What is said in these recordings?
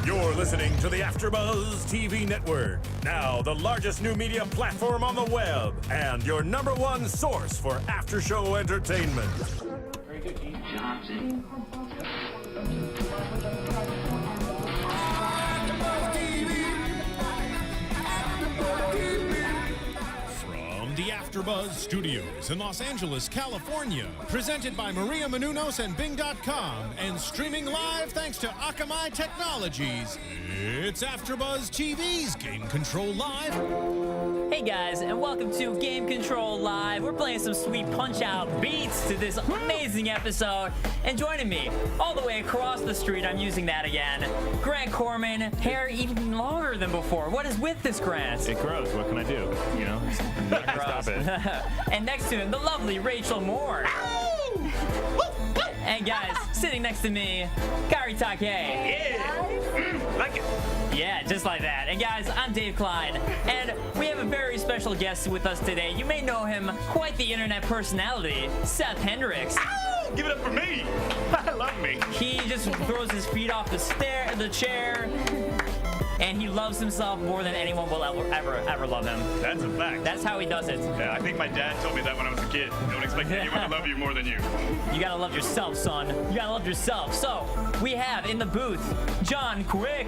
You're listening to the AFTERBUZZ TV network, now the largest new media platform on the web, and your #1 source for after-show entertainment. Very good, Gene. From the AFTERBUZZ Studios in Los Angeles, California, presented by Maria Menounos and Bing.com, and streaming live thanks to Akamai Technologies, it's AFTERBUZZ TV's Game Control Live. Hey guys, and welcome to Game Control Live. We're playing some sweet punch-out beats to this amazing episode. And joining me, all the way across the street, I'm using that again, Grant Kohrmann, hair even longer than before. What is with this, Grant? It grows. What can I do? You know, stop it. And next to him, the lovely Raychul Moore. And guys, sitting next to me, Kaori Takee. Yeah, like it. Yeah, just like that. And guys, I'm Dave Klein, and we have a very special guest with us today. You may know him, quite the internet personality, Seth Hendrix. Ow! Give it up for me. I love me. He just throws his feet off the chair, and he loves himself more than anyone will ever love him. That's a fact. That's how he does it. Yeah, I think my dad told me that when I was a kid. Don't expect anyone to love you more than you. You gotta love yourself, son. You gotta love yourself. So, we have in the booth, John Quick.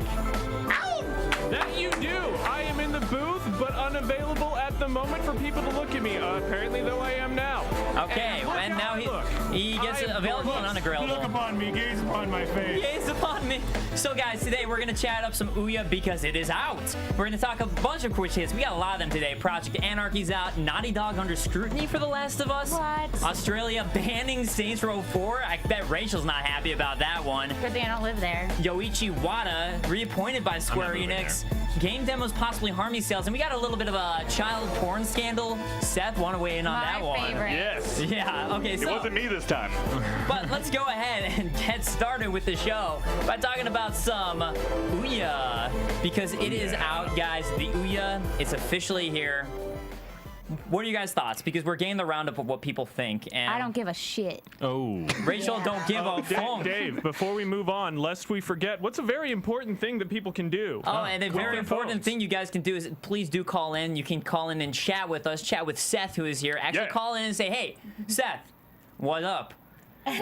Ow! That you do. I am in the booth, but unavailable at the moment for people to look at me. Apparently, though, I am now. Okay, and now he gets available and unavailable. Look upon me, gaze upon my face. Gaze upon me. So, guys, today we're gonna chat up some Ouya because it is out. We're gonna talk a bunch of quick hits. We got a lot of them today. Project Anarchy's out. Naughty Dog under scrutiny for The Last of Us. What? Australia banning Saints Row 4. I bet Rachel's not happy about that one. Good thing I don't live there. Yoichi Wada reappointed by Square Enix. Game demos possibly harming sales, and we got a little bit of a child porn scandal. Seth, want to weigh in on that one? My favorite. Yes. Yeah. Okay. So It wasn't me this time. But let's go ahead and get started with the show by talking about some Ouya, because it is out, guys. The Ouya, it's officially here. What are you guys' thoughts? Because we're getting the roundup of what people think. And I don't give a shit. Oh. Rachel, don't give a funk. Dave, before we move on, lest we forget, what's a very important thing that people can do? Oh, and a very important phones. thing you guys can do is please do call in. You can call in and chat with us. Chat with Seth, who is here. Actually, Yeah. call in and say, hey, Seth, what up?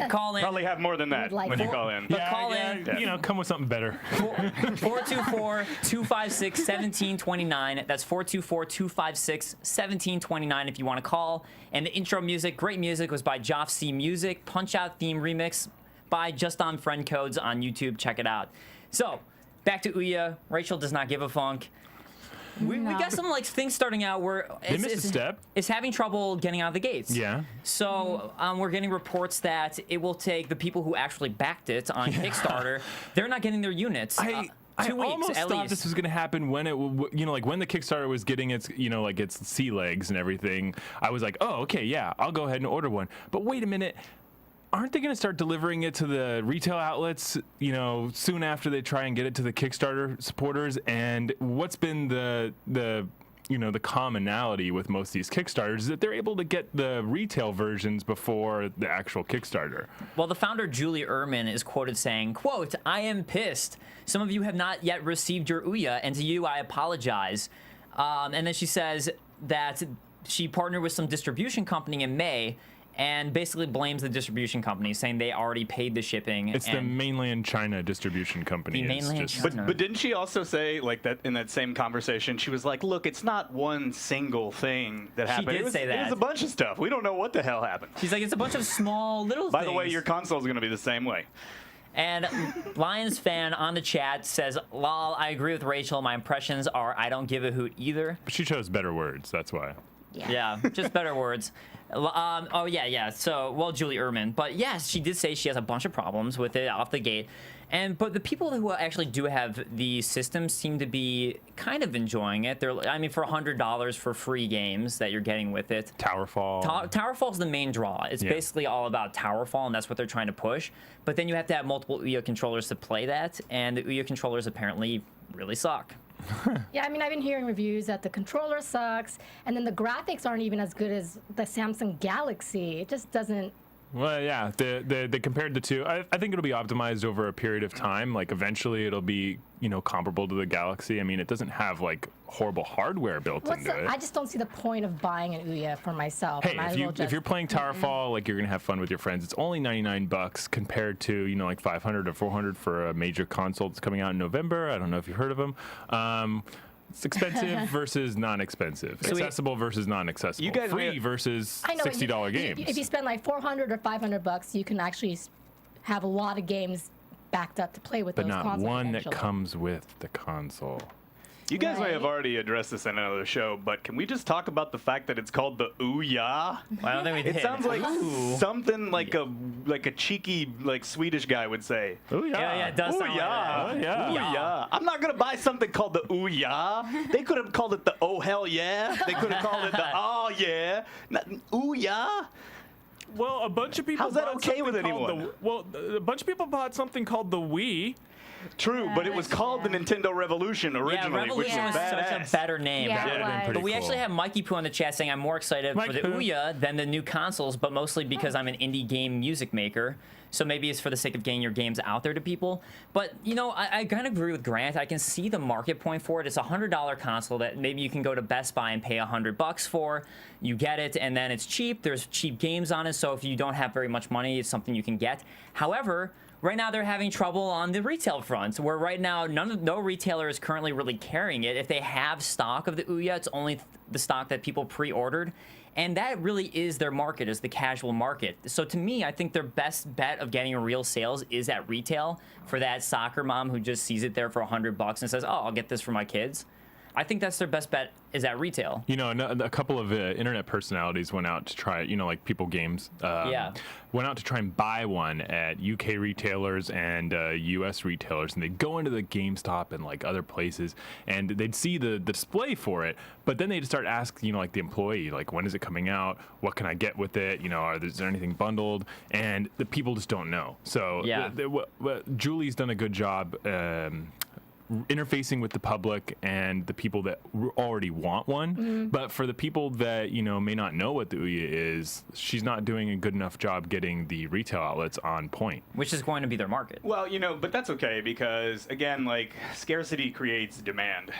Call in. Probably have more than that Like when you that. call in. But call in. You know, come with something better. 424-256-1729. That's 424-256-1729 if you want to call. And the intro music, great music, was by Joff C Music. Punch Out theme remix by Just On Friend Codes on YouTube. Check it out. So, back to Ouya. Rachel does not give a funk. We got some like things starting out where They missed a step. It's having trouble getting out of the gates. Yeah. So we're getting reports that it will take the people who actually backed it on Kickstarter. They're not getting their units. 2 weeks almost at thought least. this was going to happen when it, like when the Kickstarter was getting its, like its sea legs and everything. I was like, oh, okay, yeah, I'll go ahead and order one. But wait a minute. Aren't they going to start delivering it to the retail outlets, soon after they try and get it to the Kickstarter supporters? And what's been the commonality with most of these Kickstarters is that they're able to get the retail versions before the actual Kickstarter. Well, the founder, Julie Ehrman, is quoted saying, quote, "I am pissed. Some of you have not yet received your Ouya, and to you, I apologize." And then she says that she partnered with some distribution company in May and basically blames the distribution company, saying they already paid the shipping. It's the mainland China distribution company. The mainland China. But didn't she also say, like, that in that same conversation, she was like, look, it's not one single thing that happened. did say that. It was a bunch of stuff. We don't know what the hell happened. She's like, it's a bunch of small little By things. the way, your console's going to be the same way. And Lions fan on the chat says, lol, I agree with Rachel. My impressions are I don't give a hoot either. But she chose better words, that's why. Yeah, just better words. Oh, yeah. So, well, Julie Ehrman. But, yes, she did say she has a bunch of problems with it off the gate. But the people who actually do have the system seem to be kind of enjoying it. For $100 for free games that you're getting with it. Towerfall. Towerfall's the main draw. It's basically all about Towerfall, and that's what they're trying to push. But then you have to have multiple Ouya controllers to play that, and the Ouya controllers apparently really suck. Yeah, I've been hearing reviews that the controller sucks, and then the graphics aren't even as good as the Samsung Galaxy. It just doesn't Well, yeah, they compared the two. I think it'll be optimized over a period of time. Like eventually, it'll be comparable to the Galaxy. I mean, it doesn't have like horrible hardware built into it. I just don't see the point of buying an Ouya for myself. Hey, if you're playing Towerfall, like you're gonna have fun with your friends. It's only $99 compared to like 500 or 400 for a major console that's coming out in November. I don't know if you've heard of them. It's expensive versus non-expensive. Accessible versus non-accessible. You guys free versus $60 games. If you spend like $400 or $500, you can actually have a lot of games backed up to play with but those not consoles one eventually. that comes with the console. You guys may Right. have already addressed this in another show, but can we just talk about the fact that it's called the Ouya? Well, I don't think we did. It sounds like something like a cheeky Swedish guy would say. Oh Yeah, it does sound like that. yeah. Ouya. I'm not gonna buy something called the Ouya. They could have called it the Oh Hell Yeah. They could have called it the Oh Yeah. Not, Ouya. Well, a bunch of people. How's that bought okay with something called anyone? a bunch of people bought something called the Wii. True, but it was that's called the true. Nintendo Revolution Yeah, originally, which Revolution was was such badass. a better name. Yeah, That would've been was. pretty But we cool. actually have Mikey Poo in the chat saying I'm more excited Mike for the Poo. Ouya than the new consoles, but mostly because I'm an indie game music maker. So maybe it's for the sake of getting your games out there to people. But, I kind of agree with Grant. I can see the market point for it. It's a $100 console that maybe you can go to Best Buy and pay $100 for. You get it, and then it's cheap. There's cheap games on it, so if you don't have very much money, it's something you can get. However, right now they're having trouble on the retail front, where right now no retailer is currently really carrying it. If they have stock of the Ouya, it's only the stock that people pre-ordered. And that really is their market, is the casual market. So to me, I think their best bet of getting real sales is at retail for that soccer mom who just sees it there for $100 and says, oh, I'll get this for my kids. I think that's their best bet is at retail. A couple of internet personalities went out to try, like People Games, went out to try and buy one at UK retailers and US retailers, and they'd go into the GameStop and like other places, and they'd see the display for it, but then they'd start asking, like the employee, like, when is it coming out? What can I get with it? Is there anything bundled? And the people just don't know. So Yeah. Julie's done a good job interfacing with the public and the people that already want one, but for the people that may not know what the Ouya is, she's not doing a good enough job getting the retail outlets on point. Which is going to be their market. Well, but that's okay because again, like scarcity creates demand.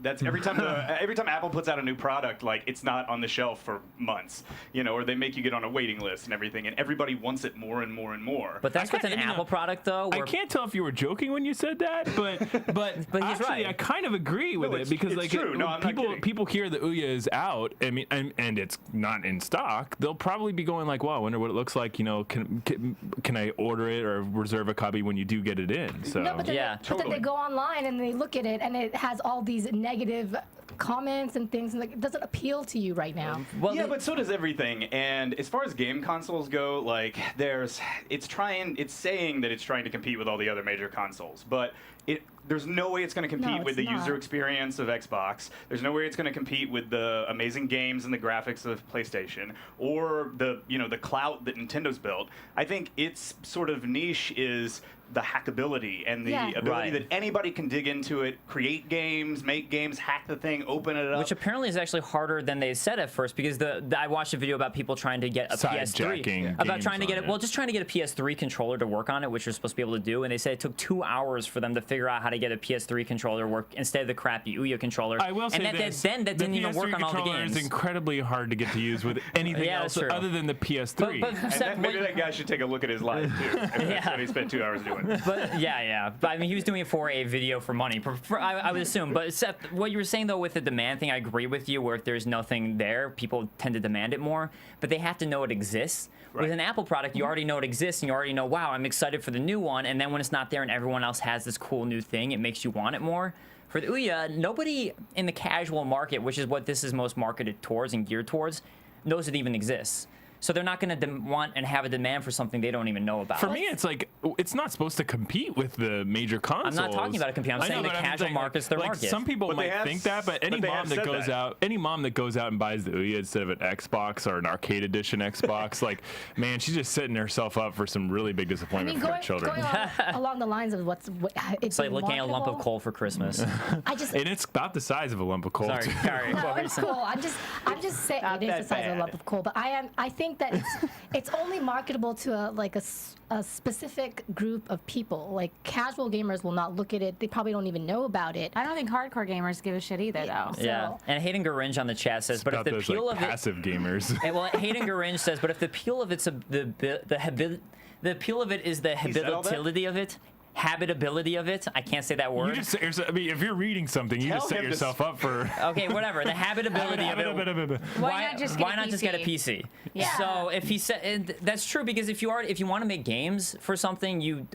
That's every time Apple puts out a new product, like it's not on the shelf for months. Or they make you get on a waiting list and everything, and everybody wants it more and more and more. But that's with an Apple product, though. I can't tell if you were joking when you said that, but But he's actually, right. I kind of agree with it because it's true. No, I'm not kidding. people hear the Ouya is out. I mean, and it's not in stock. They'll probably be going like, "Wow, I wonder what it looks like." Can I order it or reserve a copy when you do get it in? So No, but then, Yeah. but then they go online and they look at it and it has all these negative comments and things, and it doesn't appeal to you right now. Well, Yeah, but so does everything. And as far as game consoles go, like it's saying that it's trying to compete with all the other major consoles, but there's no way it's going to compete with the user experience of Xbox. There's no way it's going to compete with the amazing games and the graphics of PlayStation or the clout that Nintendo's built. I think its sort of niche is the hackability and the ability Right. that anybody can dig into it, create games, make games, hack the thing, open it up. Which apparently is actually harder than they said at first, because I watched a video about people trying to get a PS3, Sidejacking about games trying to get on it. Well, just trying to get a PS3 controller to work on it, which you're supposed to be able to do. And they said it took 2 hours for them to figure out how to get a PS3 controller to work instead of the crappy Ouya controller. I will say and this: that the didn't even PS3 work on all the controller games. is incredibly hard to get to use with anything Yeah, else that's true. other than the PS3. But And Seth, maybe what- that guy should take a look at his life too. If that's what he spent 2 hours doing. But yeah. But I mean, he was doing it for a video for money. I would assume. But Seth, what you were saying though with the demand thing, I agree with you. Where if there's nothing there, people tend to demand it more. But they have to know it exists. With an Apple product, you already know it exists, and you already know, wow, I'm excited for the new one. And then when it's not there, and everyone else has this cool new thing, it makes you want it more. For the Ouya, nobody in the casual market, which is what this is most marketed towards and geared towards, knows it even exists. So they're not going to want and have a demand for something they don't even know about. For me, it's like it's not supposed to compete with the major consoles. I'm not talking about a compete. I'm saying the but casual saying, market's their like, market. Some people But they might have think that, but any but they mom have that said goes that. out, and buys the Ouya instead of an Xbox or an arcade edition Xbox, like, man, she's just setting herself up for some really big I disappointment mean, for her children. going along the lines of It's like looking at a lump of coal for Christmas. I just And it's about the size of a lump of coal. Sorry, too. Kaori. No, it's cool. I'm just saying Not it is that the size of a bad. lump of coal. But I think think that it's only marketable to a specific group of people. Like casual gamers will not look at it. They probably don't even know about it. I don't think hardcore gamers give a shit either, though. Yeah, and Hayden Garinge on the chat says, but if About the those appeal like of it, passive gamers. well, Hayden Garinge says, but if the appeal of it's the appeal of it is the said all that? habitability of it. Habitability of it. I can't say that word. You just set yourself, I mean, if you're reading something, you Tell just set him to yourself up for. Okay, whatever. The habitability of it. Why not just get a PC? Yeah. So if he said, and that's true because if you want to make games for something, you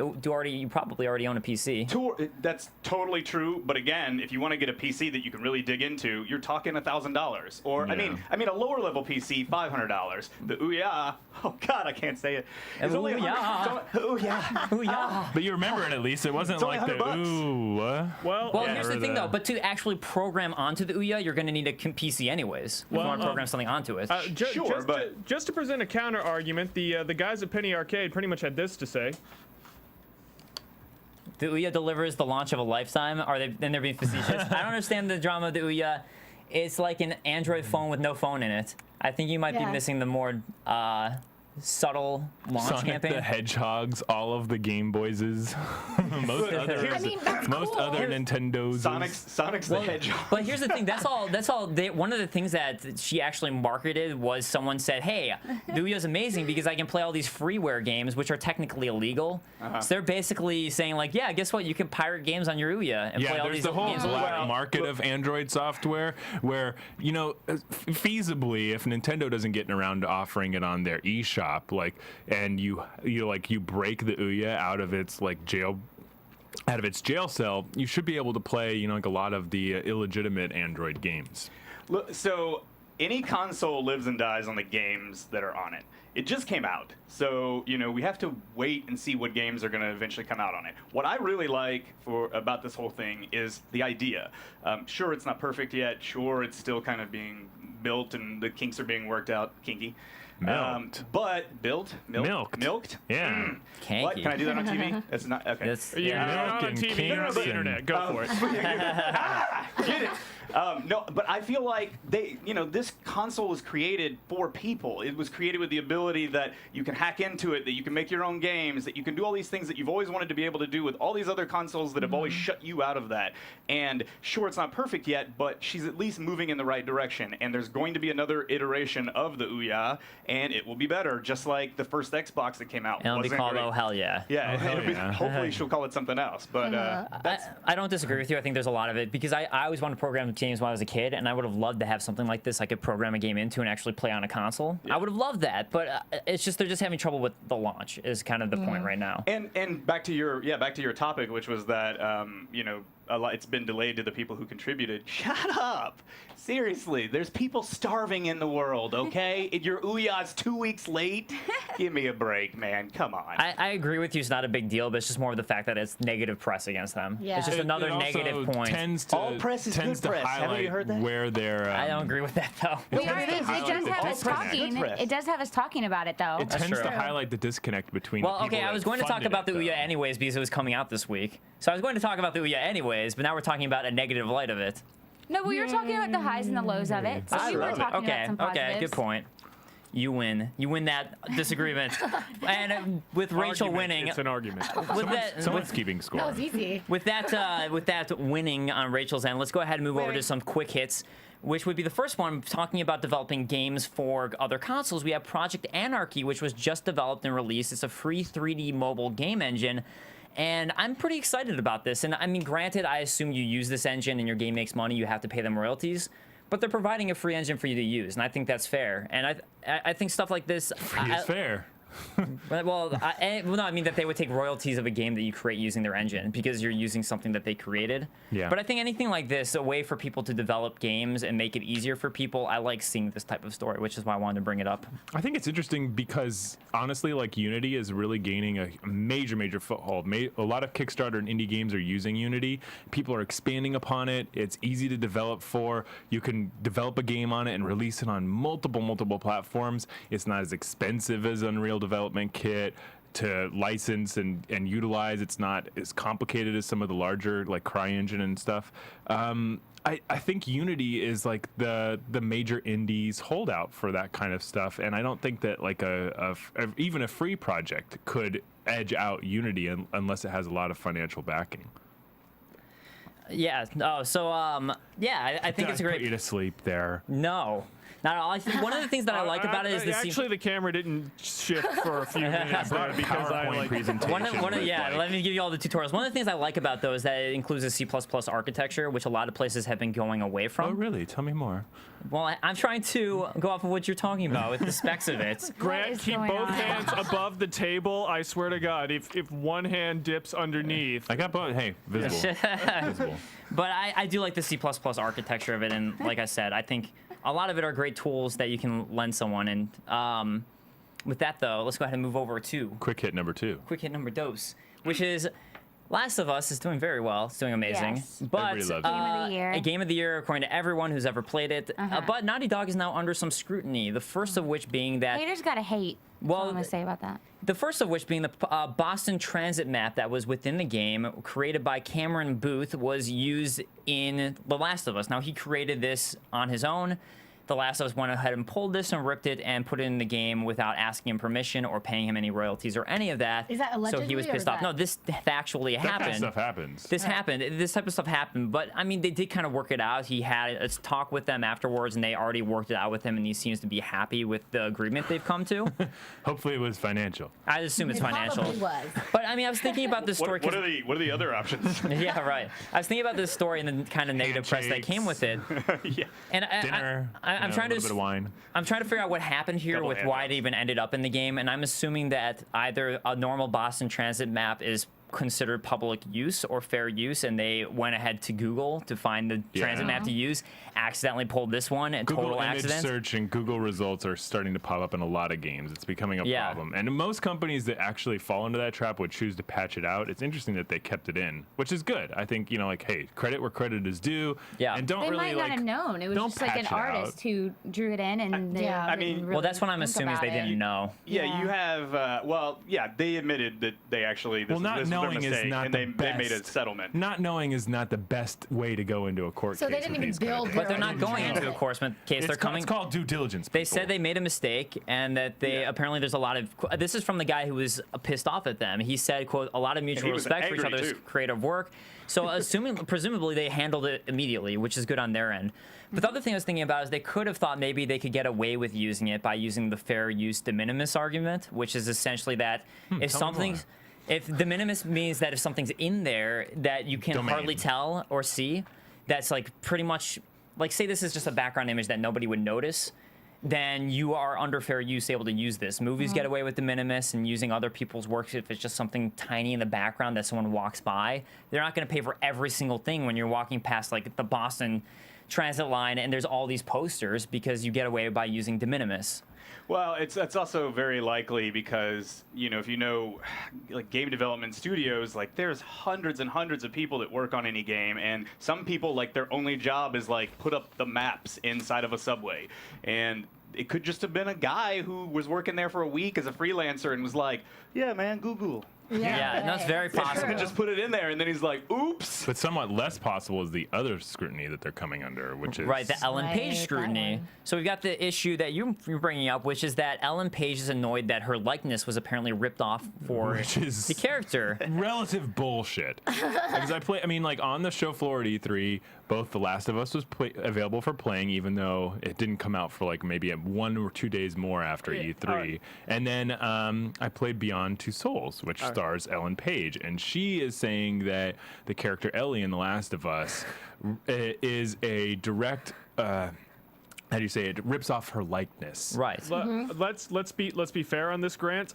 probably already own a PC. That's totally true. But again, if you want to get a PC that you can really dig into, you're talking $1,000. Or Yeah. I mean a lower level PC, $500. The Ouya, oh God, I can't say it. It's only Ouya. Ouya. Ooh, yeah. But you remember it at least. It wasn't It's only like the $100. ooh. Well, Well, Yeah, here's or the thing, the- though. But to actually program onto the Ouya, you're going to need a PC anyways. If you want to program something onto it. Sure, but- just to present a counter argument, the guys at Penny Arcade pretty much had this to say. The Ouya delivers the launch of a lifetime. Then they're being facetious. I don't understand the drama of the Ouya. It's like an Android phone with no phone in it. I think you might be Yeah. missing the more subtle launch Sonic campaign. the Hedgehogs, all of the Game Boyses, most other, I mean, that's most cool. other Nintendos. Sonic's the Hedgehog. But here's the thing. That's all. One of the things that she actually marketed was someone said, "Hey, the Ouya is amazing because I can play all these freeware games, which are technically illegal." So they're basically saying, like, "Yeah, guess what? You can pirate games on your Ouya and play Yeah, all there's these the whole games black illegal." market of Android software where, feasibly, if Nintendo doesn't get around to offering it on their eShop, and you break the Ouya out of its jail cell, you should be able to play, like a lot of the illegitimate Android games. Look, so any console lives and dies on the games that are on it. It just came out, so we have to wait and see what games are going to eventually come out on it. What I really like about this whole thing is the idea. Sure, it's not perfect yet. Sure, it's still kind of being built and the kinks are being worked out. Kinky. Milked. But built, milked. Yeah. What? Can I do that on TV? That's not okay. That's, You're not on and TV, you're on the kinks internet. and- Go for it. Get it? No, but I feel like this console was created for people. It was created with the ability that you can hack into it, that you can make your own games, that you can do all these things that you've always wanted to be able to do with all these other consoles that have always shut you out of that. And sure, it's not perfect yet, but she's at least moving in the right direction. And there's going to be another iteration of the Ouya, and it will be better, just like the first Xbox that came out. and it'll be wasn't called great. Oh Hell Yeah. Yeah, hell it'll be, yeah. hopefully she'll call it something else. But I don't disagree with you. I think there's a lot of it because I always wanted to program games when I was a kid, and I would have loved to have something like this I could program a game into and actually play on a console. I would have loved that, but it's just they're just having trouble with the launch is kind of the point right now. And back to your topic, which was that it's been delayed to the people who contributed. Shut up! Seriously, there's people starving in the world. Okay, your Ouya's 2 weeks late. Give me a break, man. Come on. I agree with you. It's not a big deal, but it's just more of the fact that it's negative press against them. Yeah. It's just another It also negative point. Tends to, All press is tends good to press. Haven't highlight you heard that? where they're. I don't agree with that though. It does have us talking. It does have us talking about it, though. It tends true. to highlight the disconnect between. Well, the people okay, I that was going to talk funded about the it, though. Ouya anyways because it was coming out this week. So I was going to talk about the Ouya anyways, but now we're talking about a negative light of it. No, but we were talking about the highs and the lows of it. So we were talking about some positives. Okay, good point. You win. You win that disagreement. And with Rachel Argument. winning, It's an argument. Someone's keeping score. That was easy. with that winning on Rachel's end, let's go ahead and move over to some quick hits, which would be the first one talking about developing games for other consoles. We have Project Anarchy, which was just developed and released. It's a free 3D mobile game engine. And I'm pretty excited about this. And I mean, granted, I assume you use this engine and your game makes money, you have to pay them royalties. But they're providing a free engine for you to use, and I think that's fair. And I think stuff like this... It's fair. I mean that they would take royalties of a game that you create using their engine because you're using something that they created. Yeah. But I think anything like this, a way for people to develop games and make it easier for people, I like seeing this type of story, which is why I wanted to bring it up. I think it's interesting because honestly, Unity is really gaining a major foothold. A lot of Kickstarter and indie games are using Unity. People are expanding upon it. It's easy to develop for. You can develop a game on it and release it on multiple platforms. It's not as expensive as Unreal Development Kit. to license and utilize. It's not as complicated as some of the larger like CryEngine and stuff. I think Unity is like the major indies holdout for that kind of stuff, and I don't think that like even a free project could edge out Unity unless it has a lot of financial backing. Yeah. Oh, so yeah, I think it's a great. Put you to sleep there. No. Not at all. I think one of the things that I like about it is the actually the camera didn't shift for a few minutes there because I like presentation. Yeah, let me give you all the tutorials. One of the things I like about those is that it includes a C++ architecture, which a lot of places have been going away from. Oh, really? Tell me more. Well, I'm trying to go off of what you're talking about with the specs of it. Grant, keep both hands above the table. I swear to God, if one hand dips underneath. I got both. Hey, visible. Visible. But I do like the C++ architecture of it, and like I said, I think a lot of it are great tools that you can lend someone. And with that, though, let's go ahead and move over to Quick hit number 2. Quick hit number dos, which is Last of Us is doing very well. It's doing amazing. Yes. But Everybody loves it. Game of the year. a game of the year according to everyone who's ever played it. But Naughty Dog is now under some scrutiny. The first of which being that Haters gotta hate. That's all I'm gonna say about that. the first of which being the Boston Transit map that was within the game, created by Cameron Booth, was used in The Last of Us. Now, he created this on his own. The Last of Us went ahead and pulled this and ripped it and put it in the game without asking him permission or paying him any royalties or any of that. Is that So he was allegedly, or pissed is off. that- No, this actually That kind happened. of stuff happens. This happened. This type of stuff happened. But, I mean, they did kind of work it out. He had a talk with them afterwards, and they already worked it out with him, and he seems to be happy with the agreement they've come to. Hopefully it was financial. I assume it's It financial. probably was. But, I mean, I was thinking about this story. What are the other options? Yeah, right. I was thinking about this story and the kind of negative press that came with it. Yeah. And Dinner. I'm trying a little bit of wine. I'm trying to figure out what happened here Double with hand why it jobs. even ended up in the game, and I'm assuming that either a normal Boston Transit map is considered public use or fair use, and they went ahead to Google to find the transit map to use, accidentally pulled this one, and Google total image accident. search and Google results are starting to pop up in a lot of games. It's becoming a problem. And most companies that actually fall into that trap would choose to patch it out. It's interesting that they kept it in, which is good. I think, like, hey, credit where credit is due. Yeah. And don't They really might not have known. It was don't just like an patch it out. artist who drew it in, and they Yeah. I didn't mean- really Well, that's what I'm think assuming is about they it. didn't know. Yeah, Yeah. you have. They admitted that they actually. This Not was their knowing is mistake, not and the they made a best. settlement. Not knowing is not the best way to go into a court So case. they didn't with even these kind of build things. But they're not going into a enforcement case. They're coming. It's called due diligence. They people. said they made a mistake, and that they apparently there's a lot of. This is from the guy who was pissed off at them. He said, "quote a lot of mutual he was respect for each angry, other's too. creative work." So, presumably, they handled it immediately, which is good on their end. But the other thing I was thinking about is they could have thought maybe they could get away with using it by using the fair use de minimis argument, which is essentially that if tell me something. more. If de minimis means that if something's in there that you can Domain. hardly tell or see, that's like pretty much like say this is just a background image that nobody would notice, then you are under fair use able to use this. Movies get away with de minimis and using other people's works if it's just something tiny in the background that someone walks by. They're not going to pay for every single thing when you're walking past like the Boston Transit line and there's all these posters because you get away by using de minimis. Well, it's also very likely because if you know, like game development studios, like there's hundreds and hundreds of people that work on any game, and some people like their only job is like put up the maps inside of a subway, and it could just have been a guy who was working there for a week as a freelancer and was like, "Yeah, man, Google." Yeah, no, it's very possible. And just put it in there, and then he's like, "Oops." But somewhat less possible is the other scrutiny that they're coming under, which is Right, the Ellen Right, Page that scrutiny. one. So we've got the issue that you're bringing up, which is that Ellen Page is annoyed that her likeness was apparently ripped off for Which is- the character. relative bullshit. Because like on the show floor at E3, both The Last of Us was available for playing, even though it didn't come out for like maybe 1 or 2 days more after E3. And then I played Beyond Two Souls, which stars Ellen Page, and she is saying that the character Ellie in The Last of Us is a direct. How do you say it? Rips off her likeness. Right. Let's be fair on this, Grant.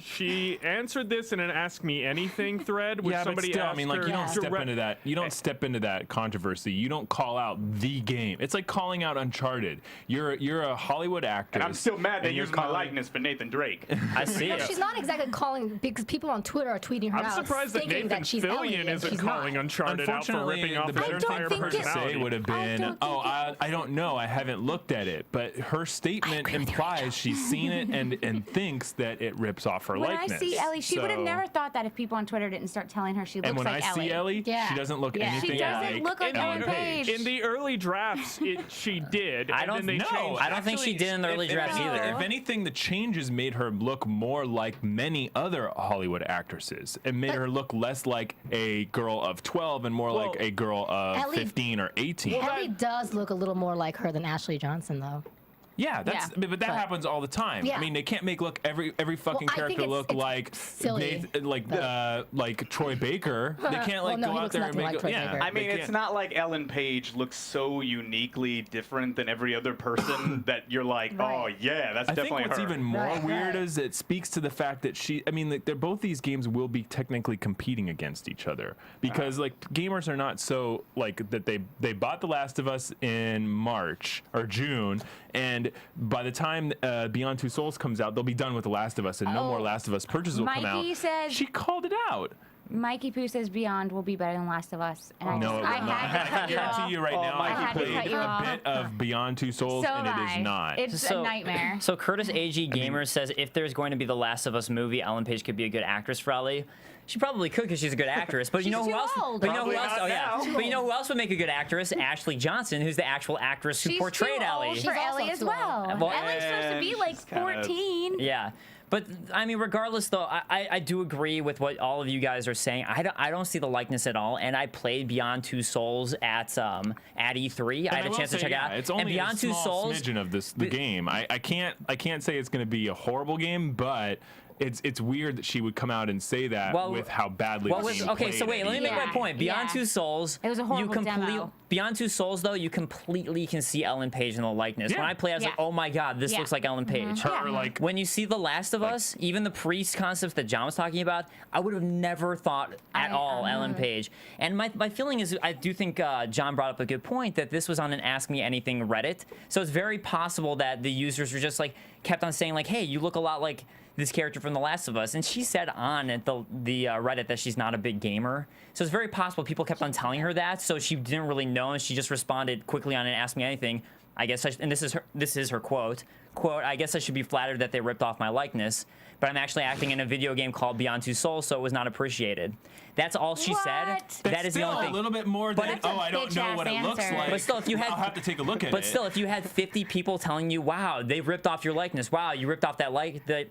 She answered this in an Ask Me Anything thread, which Yeah, somebody but still, asked I mean, like her you don't step direct- into that. You don't step into that controversy. You don't call out the game. It's like calling out Uncharted. You're a Hollywood actor. And I'm still mad they used my likeness for Nathan Drake. I see No, it. she's not exactly calling because people on Twitter are tweeting her I'm out. surprised that thinking Nathan she's Ellie, Fillion and isn't she's calling not. Uncharted out for Unfortunately, ripping off the her better entire thing to say personality. would have been, don't think I don't know. I haven't looked at it, but her statement implies she's seen it and thinks that it ripped rips off her When likeness. I see Ellie, she would have So- never thought that if people on Twitter didn't start telling her she looks And when like I Ellie. see Ellie, Yeah. she doesn't look Yeah. anything She doesn't like look like Ellen Page. In the early drafts, she did. I and don't then they know. changed I don't think she did in the early drafts either. If anything, the changes made her look more like many other Hollywood actresses. It made her look less like a girl of 12 and more like a girl of Ellie- 15 or 18. Ellie does look a little more like her than Ashley Johnson, though. Yeah, that's Yeah. but that happens all the time. Yeah. I mean, they can't make every fucking I think character it's- look it's like silly. like Troy Baker. They can't like Well, no, go he out looks there and nothing make like Troy yeah. Baker. I mean, they it's can't. not like Ellen Page looks so uniquely different than every other person that you're like, oh Right. yeah, that's I think definitely what's her. even more Right, weird right. is it speaks to the fact that I mean, like, they're both these games will be technically competing against each other because like gamers are not so like that they bought The Last of Us in March or June, and by the time Beyond Two Souls comes out, they'll be done with The Last of Us, and no Oh, more Last of Us purchases will come out. Mikey says- She called it out. Mikey Poo says Beyond will be better than Last of Us. And No, it will I not. had to I cut you guarantee off. you right now, Mikey, I had to played cut you a off. bit of Beyond Two Souls, So and it have is I. not. It's a nightmare. So Curtis AG Gamer says if there's going to be the Last of Us movie, Ellen Page could be a good actress for Ellie. She probably could because she's a good actress. But you She's know who too else? old. But you know who Probably else? not Oh yeah. now. But you know who else would make a good actress? Ashley Johnson, who's the actual actress who She's portrayed too Ellie. old She's for also Ellie as too well. old. Well, Ellie's supposed to be she's like kinda- 14. Yeah. But I mean, regardless, though, I do agree with what all of you guys are saying. I don't see the likeness at all. And I played Beyond Two Souls at E3. I had a will chance to say, check it yeah, out. It's and only Beyond a Two small Souls. smidgen of the game. I can't say it's going to be a horrible game, but it's weird that she would come out and say that with how badly the game okay, so played wait, let me at make my Yeah, point. Beyond yeah. Two Souls, It was a horrible demo. Beyond Two Souls, though, you completely can see Ellen Page in the likeness. Yeah. When I play, I was like, Yeah. oh my god, this Yeah. looks like Ellen Page. her like When you see The Last of Us, even the priest concepts that John was talking about, I would have never thought at all Ellen Page. And my feeling is, I do think John brought up a good point that this was on an Ask Me Anything Reddit. So it's very possible that the users were just like, kept on saying like, hey, you look a lot like this character from The Last of Us. And she said on at the Reddit that she's not a big gamer. So it's very possible people kept on telling her that. So she didn't really know, and she just responded quickly on an Ask Me Anything. I guess, and this is her quote. Quote, I guess I should be flattered that they ripped off my likeness, but I'm actually acting in a video game called Beyond Two Souls, so it was not appreciated. That's all she said. What? That is the still only a thing. little bit more than that's a I don't know bitch-ass what it looks answer. like. But still, if you had- I'll have to take a look at it. But still, if you had 50 people telling you, "Wow, they ripped off your likeness. Wow, you ripped off that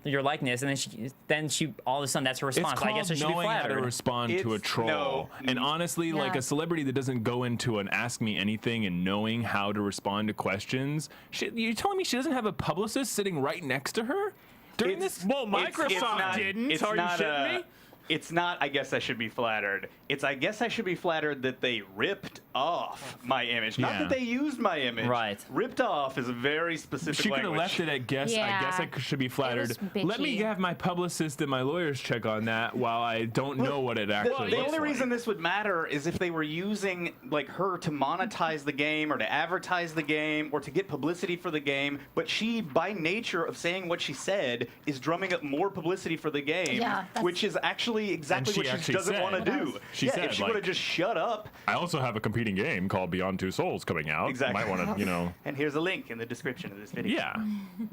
your likeness," and then she all of a sudden that's her it's response. called I guess I should be knowing how to flattered. respond to a It's- troll. no. And honestly, like Yeah. a celebrity that doesn't go into an Ask Me Anything and knowing how to respond to questions, you're telling me she doesn't have a publicist sitting right next to her during this? Well, It's Microsoft not- didn't. it's Are you not shitting me? It's not, I guess I should be flattered. It's, I guess I should be flattered that they ripped off my image. Not Yeah. that they used my image. Right. Ripped off is a very specific She could have language. left it at guess. I guess Yeah. I should be flattered. was Let me bitchy. have my publicist and my lawyers check on that while I don't know what it actually The looks only like. reason this would matter is if they were using like her to monetize the game or to advertise the game or to get publicity for the game, but she, by nature of saying what she said, is drumming up more publicity for the game, Yeah, that's- which is actually exactly she what she actually doesn't said- want to do. She yeah, said, if she like- would have just shut up. I also have a competing game called Beyond Two Souls coming out. Exactly. Might want to, you know. And here's a link in the description of this video. Yeah.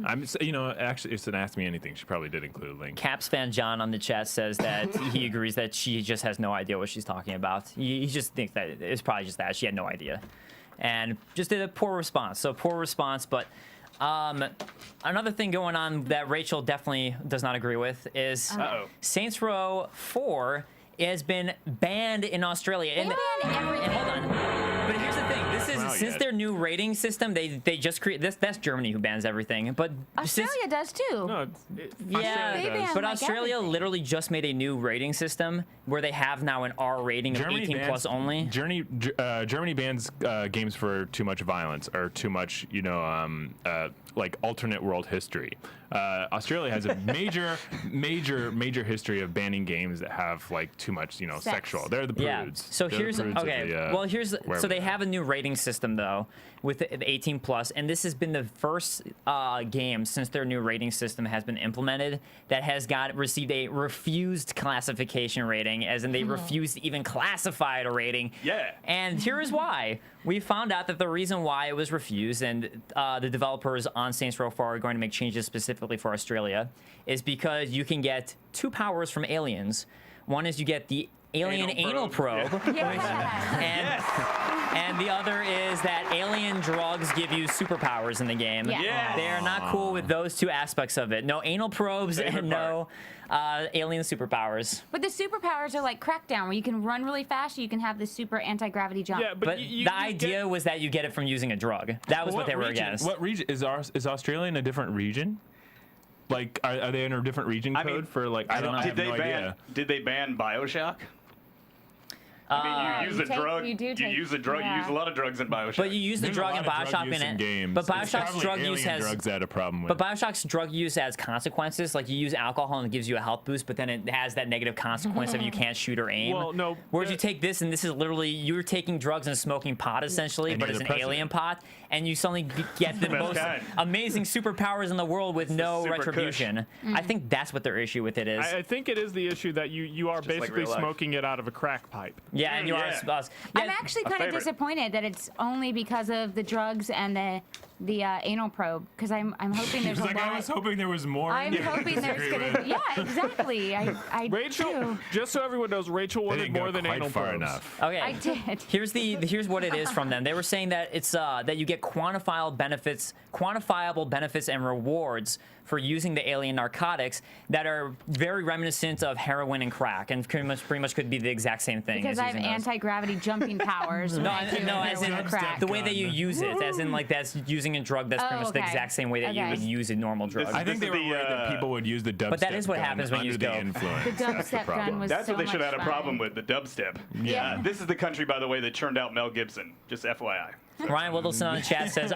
Actually, if it asked me anything, she probably did include a link. Caps fan John on the chat says that he agrees that she just has no idea what she's talking about. He just thinks that it's probably just that she had no idea, and just did a poor response. So poor response, but. Another thing going on that Rachel definitely does not agree with is Saints Row 4 has been banned in Australia. They ban everything. And hold on. But here's the thing. This is Wow, since yet. their new rating system, they just create this. That's Germany who bans everything. But since, Australia does too. No, yeah, They ban, but like, Australia everything. literally just made a new rating system where they have now an R rating of 18 plus only. Germany bans games for too much violence or too much, like alternate world history. Australia has a major history of banning games that have like too much, sexual. They're the prudes. Yeah. So They're the here's prudes of okay. the, Well, here's wherever so they they're have a new rating system though with the 18 plus, and this has been the first game since their new rating system has been implemented that has received a refused classification rating, as in they refused to even classify it a rating. Yeah. And here is why. We found out that the reason why it was refused, and the developers on Saints Row 4 are going to make changes specifically specifically for Australia, is because you can get 2 powers from aliens. One is you get the alien anal probe, and the other is that alien drugs give you superpowers in the game. Yeah. They are not cool with those 2 aspects of it. No anal probes and no alien superpowers. But the superpowers are like Crackdown, where you can run really fast, you can have the super anti-gravity jump. Yeah, But the idea was that you get it from using a drug. That was what they were against. What region is Australia in a different region? Like, are they in a different region code for like? I have no idea. Did they ban BioShock? I mean, you use a drug. You use a drug. You use a lot of drugs in BioShock. But you use the drug in BioShock in it. But BioShock's drug use has drugs that a problem with. But BioShock's drug use has consequences. Like you use alcohol and it gives you a health boost, but then it has that negative consequence of you can't shoot or aim. Well, no. Whereas you take this, and this is literally you're taking drugs and smoking pot essentially, And but you're it's the an alien president. pot, and you suddenly get the most kind. amazing superpowers in the world with no super retribution. I think that's what their issue with it is. I think it is the issue that you are like basically real life. smoking it out of a crack pipe. Yeah, and you are. Yeah. Yeah, I'm actually kind of favorite. disappointed that it's only because of the drugs and the anal probe, because I'm hoping there's a Like, I was lot. hoping there was more. I'm hoping there's gonna. Yeah, exactly. I Rachel, do. just so everyone knows, Rachel They wanted didn't go more than quite anal far probes. enough. Okay. I did. Here's what it is from them. They were saying that it's that you get quantifiable benefits and rewards for using the alien narcotics that are very reminiscent of heroin and crack, and pretty much could be the exact same thing. Because as I have using those. anti-gravity jumping powers. No, I do as in heroin or crack. the way that you use it, as in like that's using a drug that's pretty Oh, much the okay. exact same way that you Okay. would use a normal drug. This I think This they is were the, worried that people would use the dubstep. But that is what gun happens when you under use the dope. influence. The That's the dubstep gun problem. was That's so what they should have much had a problem fun. with, the dubstep. Yeah. This is the country, by the way, that churned out Mel Gibson. Just FYI. Ryan Whittleson on the chat says The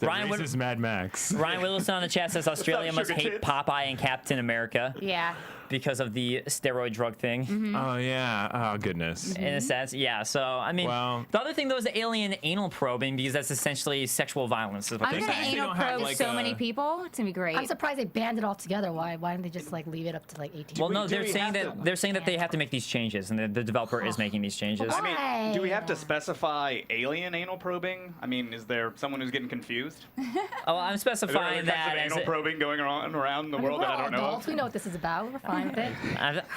Ryan racist Mad Max. Ryan Whittleson on the chat says Australia must sugar hate tits. Popeye and Captain America Yeah. because of the steroid drug thing. Oh yeah. Oh goodness. In a sense, yeah. So I mean, Well- the other thing though is the alien anal probing, because that's essentially sexual violence. Is what I'm they're gonna saying. anal don't have, probe like, so a- many people. It's gonna be great. I'm surprised they banned it altogether. Why didn't they just like leave it up to like 18? Well, no, do they're we saying have that they have to make these changes, and the developer is making these changes. I mean, do we have to Why? specify alien anal probing? I mean, is there someone who's getting confused? Oh, I'm Are there specifying other kinds that of as anal probing going around the world we're that I all don't know adults. of? We know what this is about. We're fine with it.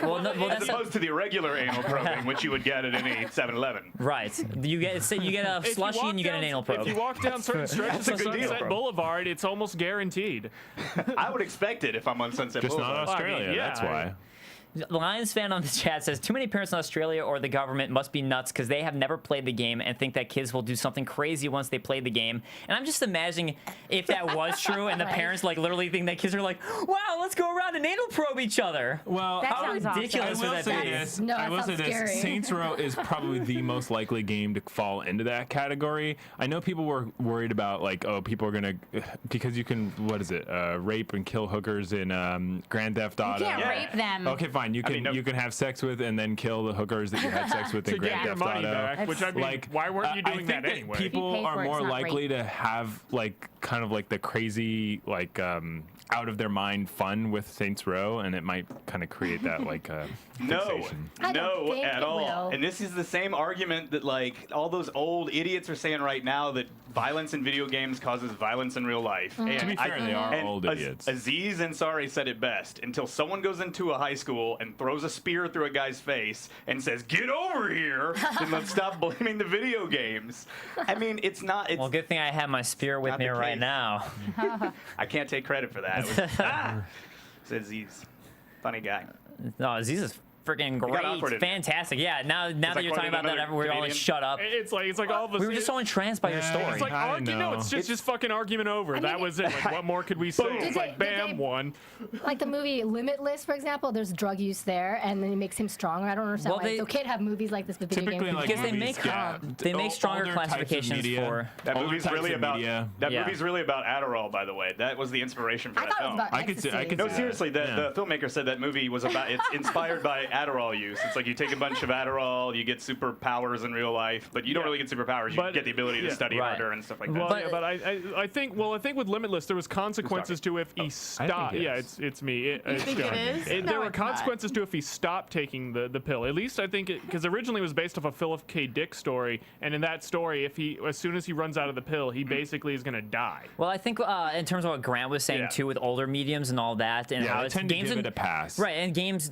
well, As that's opposed to the irregular anal probing, which you would get at any 7-Eleven. right. You get a If you slushy walk and you get an down- anal probe. If you walk down certain stretches of a good deal, Sunset bro. Boulevard, it's almost guaranteed. I would expect it if I'm on Sunset Just Boulevard. not Australia. yeah, That's why. Lions fan on the chat says too many parents in Australia or the government must be nuts because they have never played the game and think that kids will do something crazy once they play the game. And I'm just imagining if that was true and the Right. parents like literally think that kids are like, wow, let's go around and anal probe each other. Well, That How sounds awesome. ridiculous I would will that say be? this. No, I that will say sounds this. scary. Saints Row is probably the most likely game to fall into that category. I know people were worried about like, oh, people are gonna because you can rape and kill hookers in Grand Theft You Auto. can't Yeah. rape them. Okay, fine. You I can mean, no- you can have sex with and then kill the hookers that you had sex with in To Grand get your Theft money Auto. back, which I mean, Like, why weren't you I doing think that anyway? People If you pay are for it, more it's not likely rape. to have like kind of like the crazy like out of their mind fun with Saints Row, and it might kind of create that like No, fixation. I don't no, think at it all. will. And this is the same argument that like all those old idiots are saying right now, that violence in video games causes violence in real life. And To be fair, they are and old idiots. Aziz Ansari said it best. Until someone goes into a high school and throws a spear through a guy's face and says, "Get over here," then let's stop blaming the video games. I mean, it's not. It's, Well, good thing I have my spear with Not me the right case. now. I can't take credit for that. It was, it's Aziz. Funny guy. No, Aziz is freaking got great, awkward in it. fantastic. Yeah, now that I you're talking quoted about that, another we're all like, comedian. shut up. It's like all of us. We were just so entranced by your Yeah, story. It's like I argue. No, know. it's just fucking argument over. mean, that was it. Like, what more could we say? It's Did like, they- did bam, they- one. Like the movie Limitless, for example, there's drug use there, and then it makes him stronger. I don't understand Well, why it's okay to have movies like this with video Typically, games. like Because they movies, make- yeah. they make stronger Older types of classifications media. for- That Older movie's types really of about media. that Yeah. movie's really about Adderall, by the way. That was the inspiration for I that thought it was film. about I could see- I ecstasy. could No, see seriously, Yeah. the filmmaker said that movie was about. It's inspired by Adderall use. It's like you take a bunch of Adderall, you get superpowers in real life, but you don't really get superpowers. You get the ability to study harder and stuff like that. Well, but I think with Limitless there was consequences to if he stopped. Yeah, it's me. There were consequences to if he stopped taking the pill. At least I think because originally it was based off a Philip K. Dick story, and in that story, as soon as he runs out of the pill, he basically is gonna die. Well, I think in terms of what Grant was saying too, with older mediums and all that, and how I tend to give it a pass. Right, and games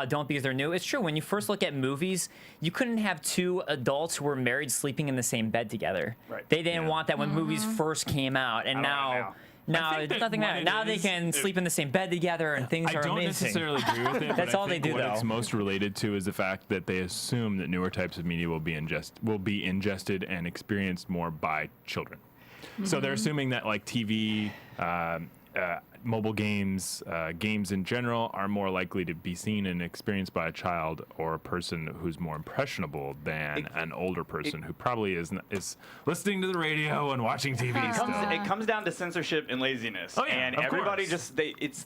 don't because they're new. It's true. When you first look at movies, you couldn't have two adults who were married sleeping in the same bed together. Right. They didn't want that when movies first came out, and now it's nothing matters. Now they can sleep in the same bed together, and things are amazing. I don't necessarily agree with it. That's all they do, what though. It's most related to is the fact that they assume that newer types of media will be ingested and experienced more by children. So they're assuming that like TV, mobile games, games in general are more likely to be seen and experienced by a child or a person who's more impressionable than an older person who probably is listening to the radio and watching TV. It comes down to censorship and laziness. Oh, yeah, and of everybody course.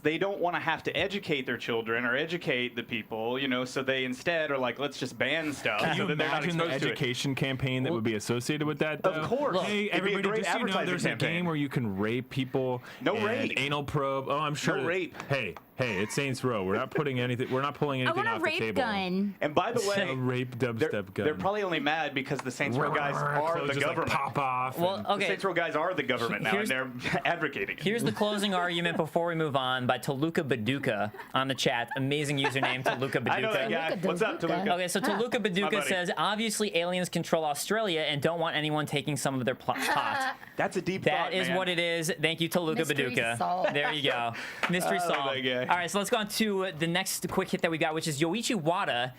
they don't want to have to educate their children or educate the people, so they instead are like, let's just ban stuff. Can so you that they're not imagine the exposed to it. education campaign that would be associated with that, though? Of course. Hey, It'd be a everybody, great just so you know, advertising there's campaign. a game where you can rape people. No and rape. Anal probe. Oh, I'm sure. No rape. Hey, it's Saints Row. We're not putting anything. We're not pulling I anything want a off the rape table. gun. And by the way, A rape dubstep gun. they're probably only mad because the Saints Row guys are So the just, government. Like, pop off. Well, and- The okay. Saints Row guys are the government now, and Here's- they're advocating it. Here's the closing argument before we move on by Toluca Baduka on the chat. Amazing username, Toluca Baduka. I know that guy. What's up, Toluca? Okay, so Toluca My Baduka buddy. says, obviously aliens control Australia and don't want anyone taking some of their pot. That's a deep That thought, is man. what it is. Thank you, Toluca Mystery Baduka. solved. There you go. Mystery I love solved. that guy. All right, so let's go on to the next quick hit that we got, which is Yoichi Wada.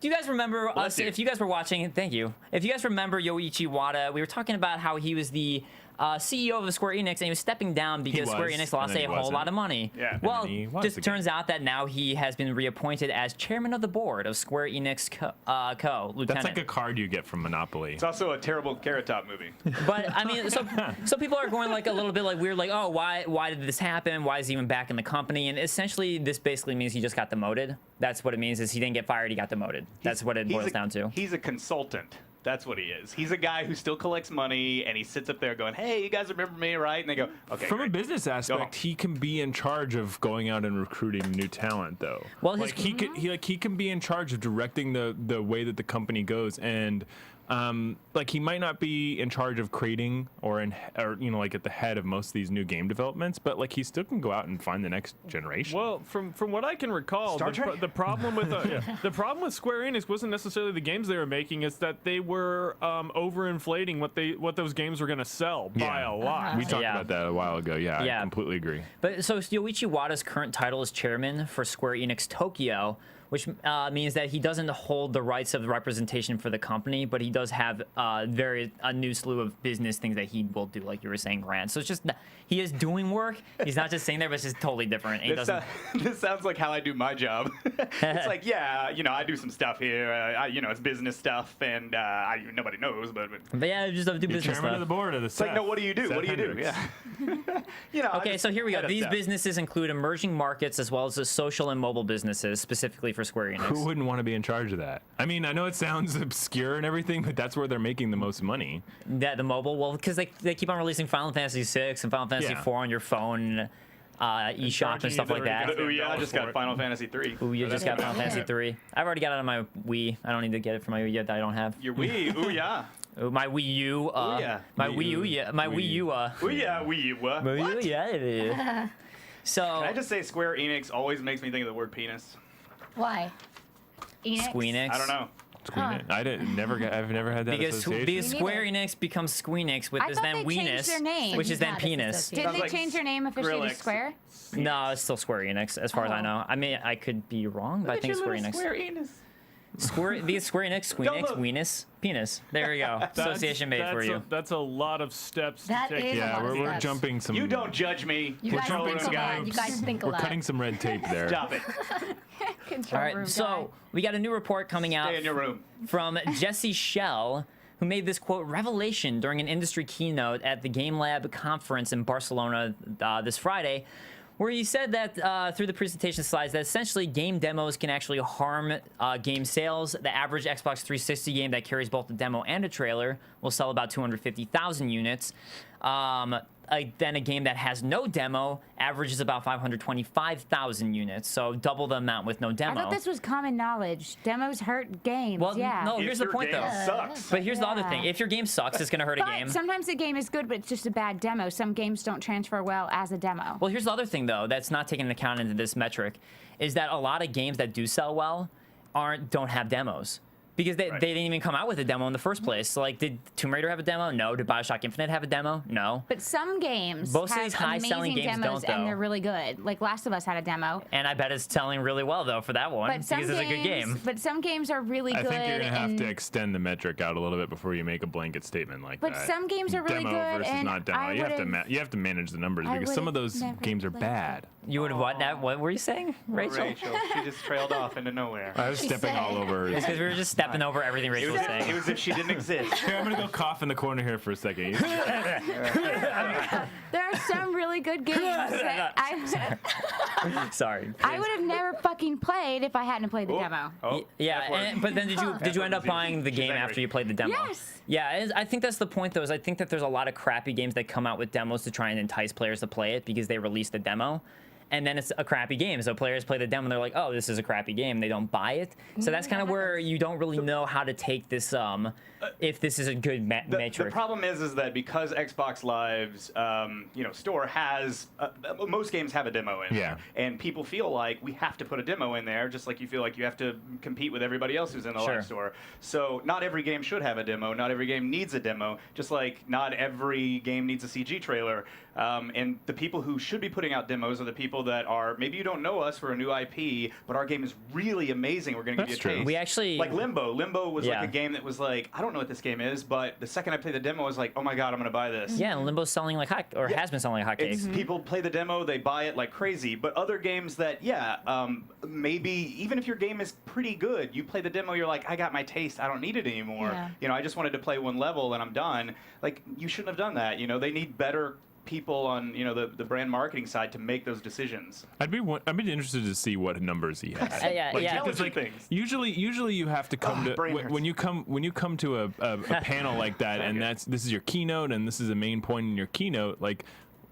Do you guys remember us? you. If you guys were watching, thank you. If you guys remember Yoichi Wada, we were talking about how he was the CEO of Square Enix, and he was stepping down because Square was, Enix lost and then a he whole wasn't. lot of money. Yeah. And Well, then he was just again. turns out that now he has been reappointed as chairman of the board of Square Enix Lieutenant. That's like a card you get from Monopoly. It's also a terrible Carrot Top movie. But I mean, so people are going like a little bit like weird, like, oh, why did this happen? Why is he even back in the company? And essentially, this basically means he just got demoted. That's what it means. Is he didn't get fired, he got demoted. That's what it boils down to. He's a consultant. That's what he is. He's a guy who still collects money, and he sits up there going, "Hey, you guys remember me, right?" And they go, "Okay." From great. a business aspect, he can be in charge of going out and recruiting new talent, though. Well, like he can be in charge of directing the way that the company goes, and like he might not be in charge of creating or like at the head of most of these new game developments, but like he still can go out and find the next generation. Well, from what I can recall, the problem with the problem with Square Enix wasn't necessarily the games they were making; it's that they were overinflating what those games were going to sell by a lot. We talked about that a while ago. Yeah, I completely agree. But so Yoichi Wada's current title is chairman for Square Enix Tokyo, which means that he doesn't hold the rights of representation for the company, but he does have a new slew of business things that he will do, like you were saying, Grant. So it's just he is doing work. He's not just sitting there, but it's just totally different. He doesn't. This sounds like how I do my job. It's like, I do some stuff here. It's business stuff, and nobody knows, but yeah, just do business Chairman stuff. of the board of the. It's like, no, what do you do? Seth What do you do? Hendrix. Yeah. Okay, so here we go. These businesses include emerging markets as well as the social and mobile businesses, specifically for Square Enix. Who wouldn't want to be in charge of that? I mean, I know it sounds obscure and everything, but that's where they're making the most money. The mobile, well, because they keep on releasing Final Fantasy VI and Final Fantasy IV on your phone, eShop and stuff like that. The Ouya just got Final Fantasy 3. Ouya just got Final Fantasy 3. I've already got it on my Wii. I don't need to get it for my Ouya that I don't have. Your Wii, Ouya. My Wii U. My Wii Ouya. My Wii U. Ouya, Wii. What? Ouya. So. Can I just say Square Enix always makes me think of the word penis? Why? Squeenix. I don't know. Squeenix. I've never had that association. Because Square Enix becomes Squeenix, which is then Weenus, which is then penis. Didn't they change their name officially to Skrillex. Square? No, it's still Square Enix, as far as I know. I mean, I could be wrong, but I think Square Enix. Square Enix. Square Enix, Squeenix, look. Weenus, penis. There we go. Association made for you. That's a lot of steps That to take. is a Yeah, lot of we're steps. jumping some. You don't judge me. You guys Control think room a guy. lot. You guys think a We're lot. cutting some red tape there. Stop it. Control All right, room so guy. we got a new report coming out Stay in your room. from Jesse Schell, who made this quote revelation during an industry keynote at the Game Lab conference in Barcelona this Friday, where he said that through the presentation slides that essentially game demos can actually harm game sales. The average Xbox 360 game that carries both a demo and a trailer will sell about 250,000 units. Then a game that has no demo averages about 525,000 units, so double the amount with no demo. I thought this was common knowledge. Demos hurt games. Well, yeah. no, here's the point though. Sucks. But here's the other thing: if your game sucks, it's gonna hurt a game. Sometimes the game is good, but it's just a bad demo. Some games don't transfer well as a demo. Well, here's the other thing though that's not taken into account into this metric, is that a lot of games that do sell well don't have demos. Because they didn't even come out with a demo in the first place. So, like, did Tomb Raider have a demo? No. Did Bioshock Infinite have a demo? No. But some games Most of have these high-selling amazing games demos, don't, though. and they're really good. Like Last of Us had a demo. And I bet it's selling really well, though, for that one. But some because it's a good game. But some games are really good. I think you're going to have to extend the metric out a little bit before you make a blanket statement like But that. some games are really demo good, versus and not demo. I You have to manage the numbers I because some of would've those never games are played bad. You would have what? What were you saying, Rachel? Rachel, she just trailed off into nowhere. I was stepping all over. It's because we were just stepping over everything It Rachel was, was saying. it was if she didn't exist. Here, I'm gonna go cough in the corner here for a second. There are some really good games that Sorry. I would have never fucking played if I hadn't played the demo. Oh, Yeah, but then did you end up buying the She's game angry. after you played the demo? Yes. Yeah, I think that's the point though. Is I think that there's a lot of crappy games that come out with demos to try and entice players to play it because they released the demo. And then it's a crappy game. So players play the demo and they're like, oh, this is a crappy game. They don't buy it. So that's kind of where you don't really know how to take this, if this is a good metric. The problem is that because Xbox Live's store has most games have a demo in there, and people feel like we have to put a demo in there, just like you feel like you have to compete with everybody else who's in the Live store. So not every game should have a demo. Not every game needs a demo. Just like not every game needs a CG trailer. And the people who should be putting out demos are the people that are maybe you don't know us, we're a new IP, but our game is really amazing. We're going to give you a taste. We actually like Limbo. Limbo was like a game that was like I don't know what this game is, but the second I played the demo, I was like, oh my god, I'm going to buy this. Yeah, and Limbo's selling like hot, or has been selling like hotcakes. People play the demo, they buy it like crazy. But other games that, maybe even if your game is pretty good, you play the demo, you're like, I got my taste, I don't need it anymore. Yeah. I just wanted to play one level and I'm done. Like you shouldn't have done that. They need better people on the brand marketing side to make those decisions. I'd be interested to see what numbers he has. Because, usually you have to come to when you come to a panel like that, and this is your keynote, and this is a main point in your keynote. Like,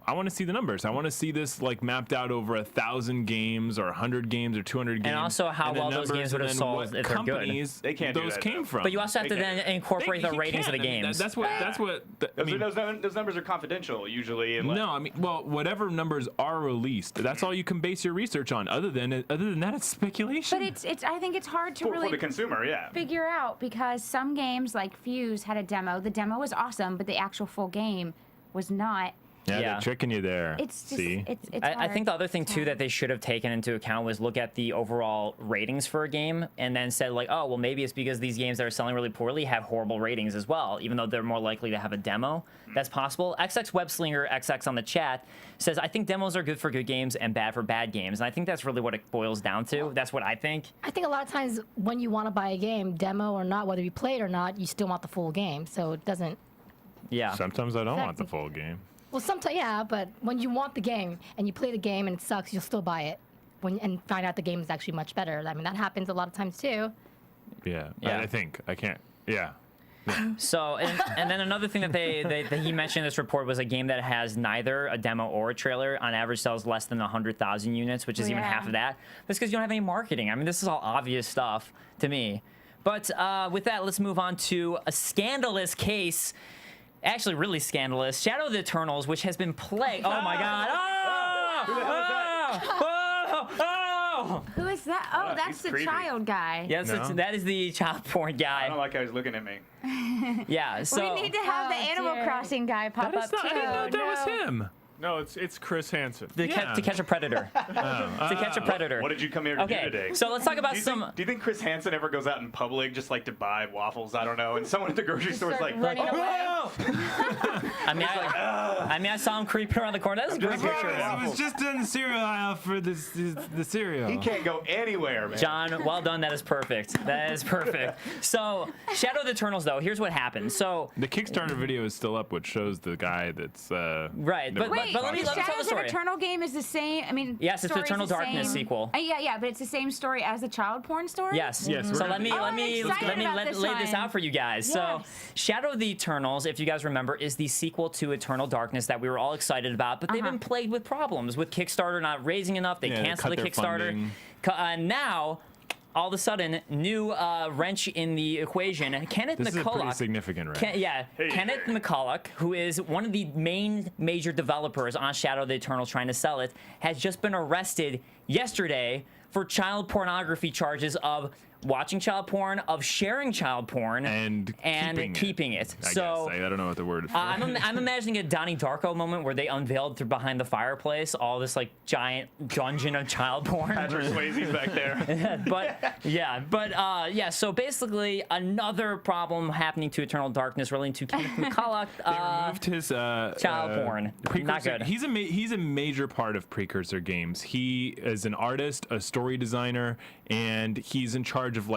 I want to see the numbers. I want to see this like mapped out over 1,000 games or 100 games or 200 games. And also how well those games would have sold if they're good. They can't do those that, came from. But you also have to then incorporate the ratings of the games. That's what. Those numbers are confidential usually. Whatever numbers are released, that's all you can base your research on. Other than that, it's speculation. But it's I think it's hard to for the consumer, figure out because some games like Fuse had a demo. The demo was awesome, but the actual full game was not. Yeah, they're tricking you there. It's just, See? it's I think the other thing too that they should have taken into account was look at the overall ratings for a game and then said like, oh, well maybe it's because these games that are selling really poorly have horrible ratings as well, even though they're more likely to have a demo. That's possible. XX Webslinger XX on the chat says, I think demos are good for good games and bad for bad games. And I think that's really what it boils down to. That's what I think. I think a lot of times when you want to buy a game, demo or not, whether you play it or not, you still want the full game. So it doesn't. Yeah. Sometimes I don't want the full game. Well, sometimes, but when you want the game and you play the game and it sucks, you'll still buy it and find out the game is actually much better. I mean, that happens a lot of times too. Yeah. I think I can't. Yeah. So, and then another thing that he mentioned in this report was a game that has neither a demo or a trailer on average sells less than 100,000 units, which is even half of that. That's because you don't have any marketing. I mean, this is all obvious stuff to me. But with that, let's move on to a scandalous case. Actually, really scandalous. Shadow of the Eternals, which has been plagued. Oh my God! Who is that? Oh, that's the child guy. Yes, that is the child porn guy. I don't like how he's looking at me. Yeah. So we need to have the Animal Crossing guy pop up too. I didn't know that was him. No, it's Chris Hansen. To catch a predator. To catch a predator. What did you come here to do today? So let's talk about do you think Chris Hansen ever goes out in public just like to buy waffles? I don't know. And someone at the grocery store is like, I saw him creeping around the corner. That's a great picture. I was just in the cereal aisle for the cereal. He can't go anywhere, man. John, well done. That is perfect. That is perfect. So, Shadow of the Eternals, though, here's what happened. So the Kickstarter video is still up, which shows the guy that's right. But but let me tell the Shadows of story. Eternal game is the same. I mean, Yes, it's the story's Eternal Darkness same. sequel. Yeah, but it's the same story as the child porn story. Yes. Yes, So we're let me gonna- I'm excited about this lay this one. out for you guys. So Yes. Shadow of the Eternals, if you guys remember, is the sequel to Eternal Darkness that we were all excited about, but they've been plagued with problems with Kickstarter not raising enough. They Yeah, they canceled the cut their Kickstarter. funding. Now, all of a sudden, new wrench in the equation. Kenneth This is a pretty McCulloch. significant rank. Kenneth McCulloch, who is one of the main major developers on Shadow of the Eternals trying to sell it, has just been arrested yesterday for child pornography charges of watching child porn, of sharing child porn, And keeping it. I So guess. I don't know what the word is for. I'm imagining a Donnie Darko moment where they unveiled through behind the fireplace all this like giant dungeon of child porn. Patrick Swayze's back there. So basically another problem happening to Eternal Darkness relating to Kenneth McCulloch. They removed his child porn. Not good. He's a major part of Precursor Games. He is an artist, a story designer, and he's in charge of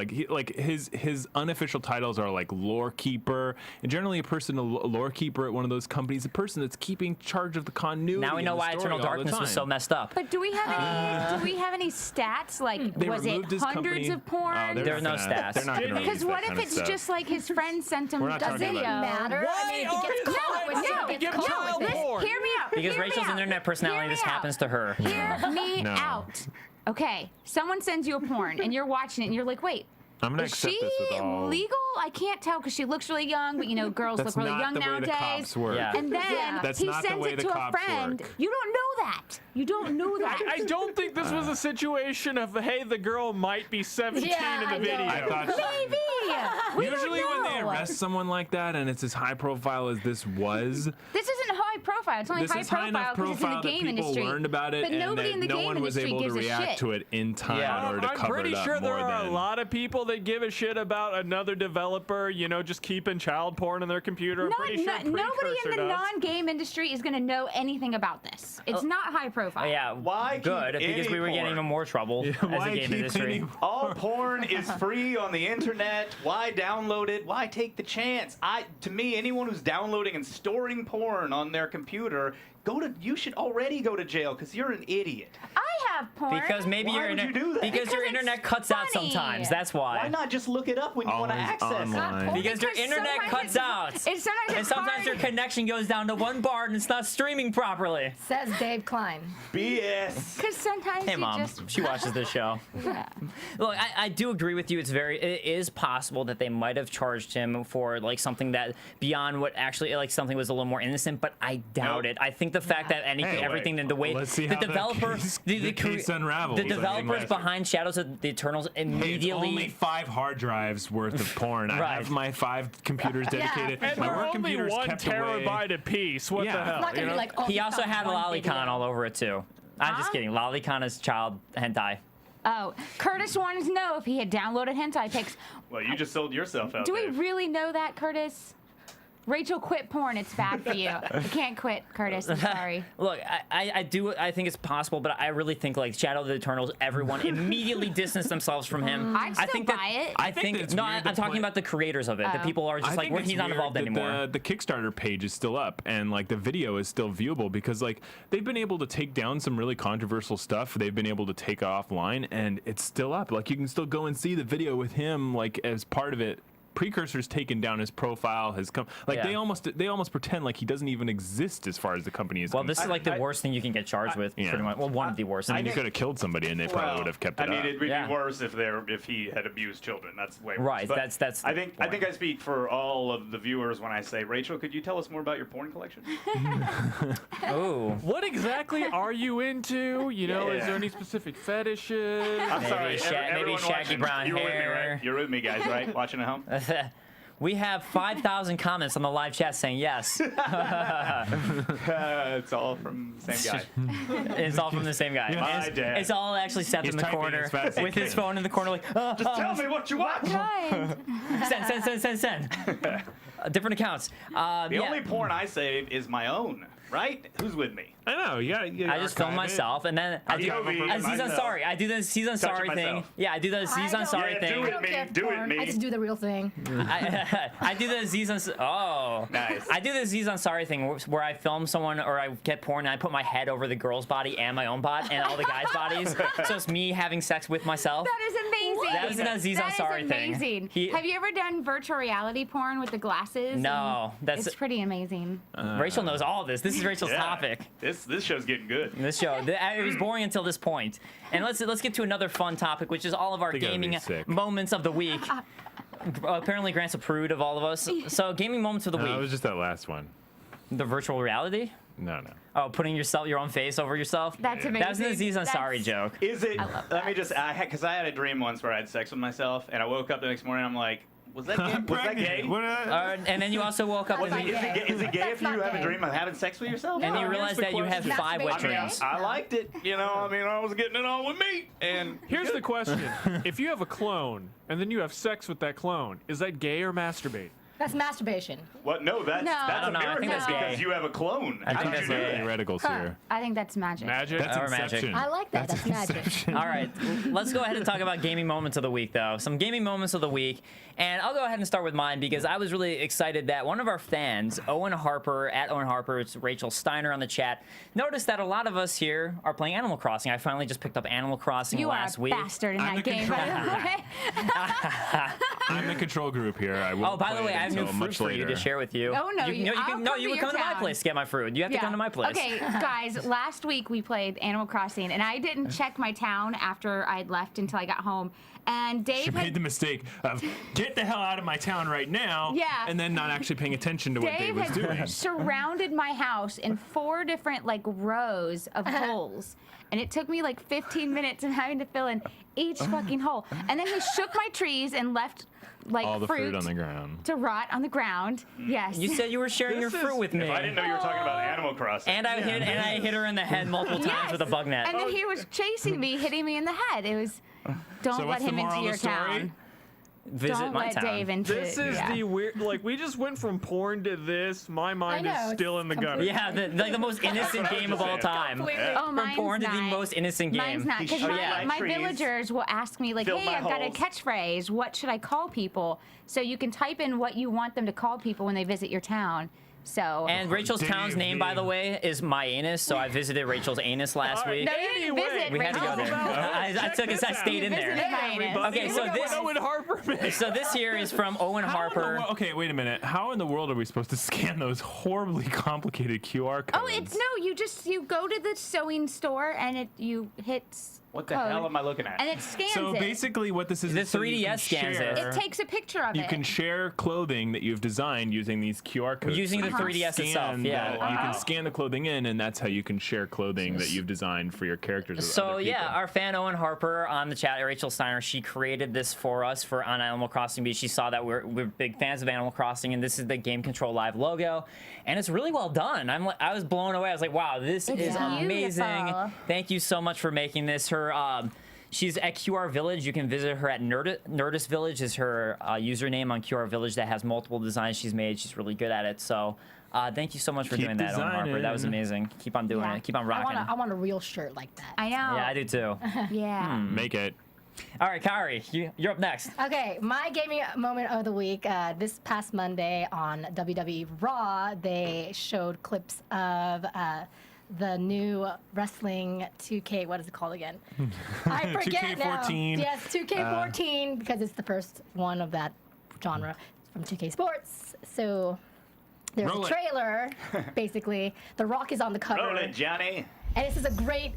his unofficial titles are like lore keeper, and generally a lore keeper at one of those companies, a person that's keeping charge of the continuity. Now we know and the why story Eternal all the Darkness was time. so messed up. But do we have any stats? Like, They was it removed his hundreds company. of porn? Oh, they're There are not no gonna- stats. They're not gonna release Because that what kind if of it's stuff. just like his friend sent him We're not a talking video? about matter. I mean, if he gets caught with it, he gets caught with it. Hear me out. Because hear me Rachel's out. internet personality, Hear me this out. happens to her. Hear me No. out. Okay, someone sends you a porn and you're watching it and you're like, wait, I'm gonna is accept she this with all. legal? I can't tell because she looks really young, but you know, girls That's look really not young the way the nowadays. cops work. Yeah. And then That's he not the sends way it the to a cops friend. work. You don't know that. You don't know that. I don't think this was a situation of, hey, the girl might be 17 Yeah, in the I know. video. I thought Maybe. We usually don't when they know. arrest someone like that and it's as high profile as this was, This isn't high profile. It's only this high is high enough profile because it's in profile the that game people industry. learned about it But and nobody that in the no game one was industry able to gives a react shit. to it in time Yeah. in order to I'm cover pretty it up sure there more are a than. lot of people that give a shit about another developer, just keeping child porn on their computer. I'm pretty sure Nobody in Precursor the does. non-game industry is going to know anything about this. It's not high profile. Yeah, Why good, keep because any we were getting porn? even more trouble as Why a game keep industry. any- All porn is free on the internet. Why download it? Why take the chance? To me, anyone who's downloading and storing porn on their computer, you should already go to jail because you're an idiot. I have porn. Because maybe Why your would you internet, do that? because your Because it's internet cuts out funny. sometimes. That's why. Why not just look it up when you want to Always access it? online. Because your internet sometimes cuts it's- out. It's sometimes And it's sometimes hard. your connection goes down to one bar and it's not streaming properly. Says Dave Klein. BS. Because sometimes Hey, you Mom. just. She watches this show. Yeah. Look, I do agree with you. It is possible that they might have charged him for like something that beyond what actually like something was a little more innocent, but I doubt Nope. it. I think the fact that everything in the way let's see the how the developer, case- the the case unravels. the I mean, developers like- behind Shadows of the Eternals Hey, it's immediately. only 5 hard drives worth of porn. I Right. have my 5 computers dedicated. And My they're work only computer's 1 kept away. terabyte a piece. What Yeah. the It's hell? Not gonna be like. Oh, He also found had one Lolicon video. all over it too. I'm just kidding. Lolicon is child hentai. Oh, Curtis wanted to know if he had downloaded hentai pics. Well, you just sold yourself out. Do we Dave. really know that, Curtis? Rachel, quit porn. It's bad for you. You can't quit, Curtis. I'm sorry. Look, I think it's possible, but I really think like Shadow of the Eternals, everyone immediately distanced themselves from him. I'd still think buy that, it. I think think it's no, weird I'm that talking point- about the creators of it. The Oh. people are just I like, think well, it's he's not weird involved that anymore. The Kickstarter page is still up, and like the video is still viewable because like they've been able to take down some really controversial stuff. They've been able to take offline, and it's still up. Like you can still go and see the video with him, like as part of it. Precursor's taken down his profile, has come like Yeah. they almost pretend like he doesn't even exist as far as the company is Well, this is concerned. like the worst thing you can get charged with, yeah. pretty much. Well, one of the worst. I mean, things. you could have killed somebody and they probably would have kept it I mean, up. it would Yeah. be worse if he had abused children. That's way worse. Right, But that's I the think point. I speak for all of the viewers when I say, Rachel, could you tell us more about your porn collection? Oh, What exactly are you into? Is Yeah. there any specific fetishes? I'm Maybe sorry, maybe everyone shaggy watching, brown you're with me, hair. right? You're with me, guys, right? Watching at home. we have 5,000 comments on the live chat saying yes. It's all from the same guy. It's all from the same guy. My It's, dad. it's all actually Seth He's in the typing corner as fast as he with his can. phone in the corner, like Just tell me what you want. Kind. send. Different accounts. The only porn I save is my own, right? Who's with me? I know. I just film myself, and then I do Aziz Ansari. I do the Aziz Ansari thing. Yeah, I do the Aziz Ansari thing. Do it me. I just do the real thing. I do the Aziz Ansari. Oh, nice. I do the Aziz Ansari thing where I film someone or I get porn and I put my head over the girl's body and my own body and all the guys' bodies. So it's me having sex with myself. That is amazing. That is an Aziz Ansari thing. Amazing. Have you ever done virtual reality porn with the glasses? No, it's pretty amazing. Rachel knows all this. This is Rachel's topic. This show's getting good. This show, it was boring until this point. And let's get to another fun topic, which is all of our gaming moments of the week. Apparently, Grant's a prude of all of us. So, gaming moments of the week. It was just that last one. The virtual reality? No. Oh, putting your own face over yourself? That's amazing. That was an Aziz Ansari joke. Is it? Let me just. Because I had a dream once where I had sex with myself, and I woke up the next morning. I'm like, was that gay? Was that gay? And then you also woke up with Is it gay if you have a dream of having sex with yourself? And you realize that you have 5 wet dreams. I liked it. I was getting it on with me. And here's the question: if you have a clone and then you have sex with that clone, is that gay or masturbate? That's masturbation. What? No, that's a miracle. I think that's gay. Because you have a clone. I think that's gay. Theoreticals here. I think that's magic. Magic? That's or Inception. magic. I like that. That's magic. All right, let's go ahead and talk about gaming moments of the week, though. Some gaming moments of the week. And I'll go ahead and start with mine because I was really excited that one of our fans, Owen Harper, at Owen Harper, it's Rachel Steiner on the chat, noticed that a lot of us here are playing Animal Crossing. I finally just picked up Animal Crossing last week. You are a bastard in that game, by the way. I'm the control group here. I won't by the play way, it I have new until fruit much for you later. to share with you. Oh, no, you would come to my town. place to get my fruit. You have to come to my place. Okay, guys, last week we played Animal Crossing, and I didn't check my town after I'd left until I got home. And Dave She made the mistake of get the hell out of my town right now, and then not actually paying attention to what Dave was doing. Surrounded my house in 4 different rows of holes, and it took me 15 minutes of having to fill in each fucking hole. And then he shook my trees and left all the fruit on the ground to rot on the ground. Yes. You said you were sharing your fruit with me. If I didn't know you were talking about Animal Crossing. And I hit her in the head multiple times with a bug net. And then he was chasing me, hitting me in the head. It was, don't let him into your town. Visit my town. Dave into This is the weird. We just went from porn to this. My mind is still in the gutter. Yeah, the most innocent game of all time. Oh, From porn to the most innocent game. Mine's not, because my villagers will ask me hey, I've got a catchphrase. What should I call people? So you can type in what you want them to call people when they visit your town. So. And Rachel's town's name, by the way, is my anus. So I visited Rachel's anus last week. No, you didn't visit. We had to go there. I stayed in there. Okay, so this here is from Owen Harper. Okay, wait a minute. How in the world are we supposed to scan those horribly complicated QR codes? Oh, you go to the sewing store and you hit. What the hell am I looking at? And it scans it. So basically what this is... The 3DS scans it. It takes a picture of it. You can share clothing that you've designed using these QR codes. Using the 3DS itself, yeah. You can scan the clothing in, and that's how you can share clothing that you've designed for your characters with other people. Our fan Owen Harper on the chat, Rachel Steiner, she created this for us on Animal Crossing because she saw that we're big fans of Animal Crossing, and this is the Game Control Live logo, and it's really well done. I was blown away. I was like, wow, this is amazing. Thank you so much for making this. She's at QR Village. You can visit her at Nerdist Village is her username on QR Village that has multiple designs she's made. She's really good at it. So thank you so much for doing that, Owen Harper. That was amazing. Keep on doing it. Keep on rocking. I want a real shirt like that. I know. Yeah, I do too. Yeah. Make it. All right, Kaori, you're up next. Okay, my gaming moment of the week. This past Monday on WWE Raw, they showed clips of the new wrestling 2K, what is it called again? I forget 2K14. now. Yes, 2K14, because it's the first one of that genre from 2K Sports. So there's a trailer, basically. The Rock is on the cover. Roll it, Johnny. And this is a great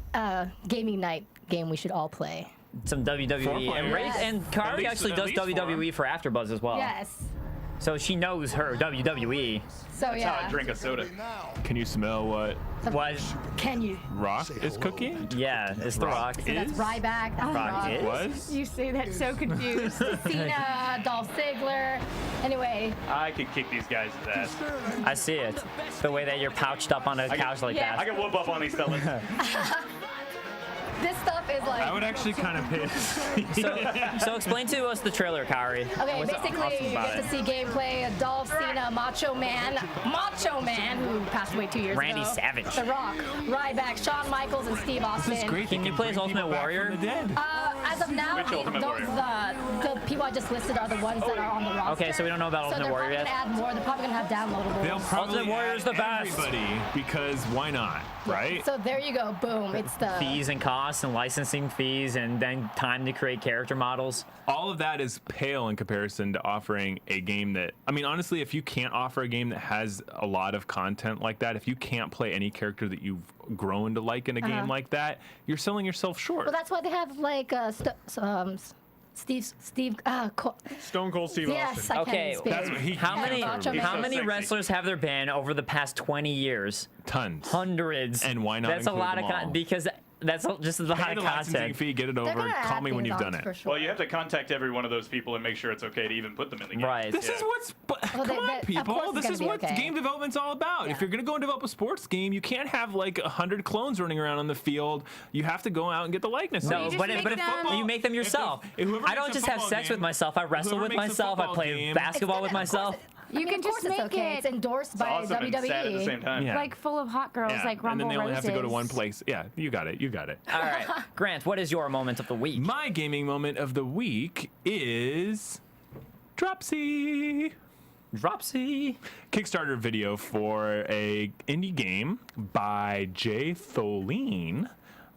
gaming night game we should all play. Some WWE. And Kaori actually does WWE for AFTERBUZZ as well. Yes. So she knows her WWE. So That's how I drink a soda. Can you smell what Can you? Rock is cooking? Yeah, it's The Rock. So that's Ryback. That's Rock is? Was? You say that so confused. Cena, Dolph Ziggler. Anyway. I could kick these guys' ass. I see it. The way that you're pouched up on a couch like I that. can whoop up on these fellas. This stuff is like. I would actually kind of pay. So explain to us the trailer, Kaori. Okay, What's basically awesome you about get to see gameplay of Dolph Cena, Macho Man, who passed away 2 years Randy ago. Savage. The Rock, Ryback, Shawn Michaels, and Steve Austin. This is great. Can you play as Ultimate Warrior? As of now, Which Ultimate Warrior? the people I just listed are the ones that are on the roster. Okay, so we don't know about Ultimate Warrior yet? So they're probably going to add more. They're probably going to have downloadables. They'll probably Ultimate Warrior is the best. everybody because why not, right? So there you go. Boom. It's the. Fees and costs and licensing fees and then time to create character models. All of that is pale in comparison to offering a game that, I mean, honestly, if you can't offer a game that has a lot of content like that, if you can't play any character that you've grown to like in a game like that, you're selling yourself short. Well, that's why they have like Steve. Stone Cold Steve Yes, Austin. I Okay, can't speak. That's what he How many Macho Man. how many Sexy. wrestlers have there been over the past 20 years? Tons. Hundreds. And why not That's a include lot them of all? because that's just a lot Pay of the licensing content. fee, get it They're over, gonna call add me when things you've on done for it. sure. Well, you have to contact every one of those people and make sure it's okay to even put them in the game. Right. This is what's, come on, of people. course it's This gonna is be what okay. game development's all about. If you're going to go and develop a sports game, you can't have like 100 clones running around on the field. You have to go out and get the likeness. No, just but make if them- you make them yourself. whoever I don't makes a just have football sex game- with myself. I wrestle whoever with makes a myself. I football play game- basketball with Of course myself. You can of just course it's make okay. it It's endorsed It's by awesome and sad at the same WWE. time. Yeah. like full of hot girls, Yeah, like Rumble and then they only have to go to one Roses. place. Yeah, you got it. You got it. All right, Grant, what is your moment of the week? My gaming moment of the week is Dropsy. Dropsy. Kickstarter video for a indie game by Jay Tholine.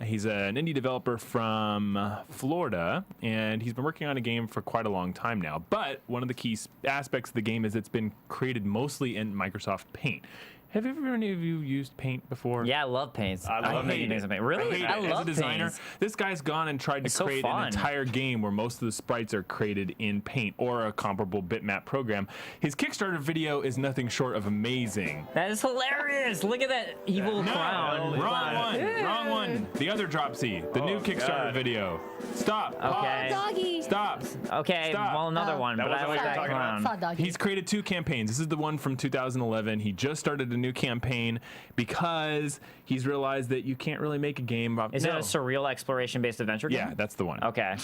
He's an indie developer from Florida, and he's been working on a game for quite a long time now. But one of the key aspects of the game is it's been created mostly in Microsoft Paint. Have any of you used Paint before? Yeah, I love paints. I love making hate things it. with paint. Really? I hate it. As a designer, paints. this guy's gone and tried to It's so create fun. an entire game where most of the sprites are created in Paint or a comparable bitmap program. His Kickstarter video is nothing short of amazing. That is hilarious. Look at that evil clown. Wrong one. Wrong one. The other Dropsy, the new Kickstarter God. video. Stop. Okay. Doggy. Stop. Okay, Stop. well, another one, That but I wasn't like what you were that talking about. clown. Saw doggy. He's created 2 campaigns. This is the one from 2011. He just started a new campaign because he's realized that you can't really make a game about. Is it a surreal exploration-based adventure game? Yeah, that's the one. Okay.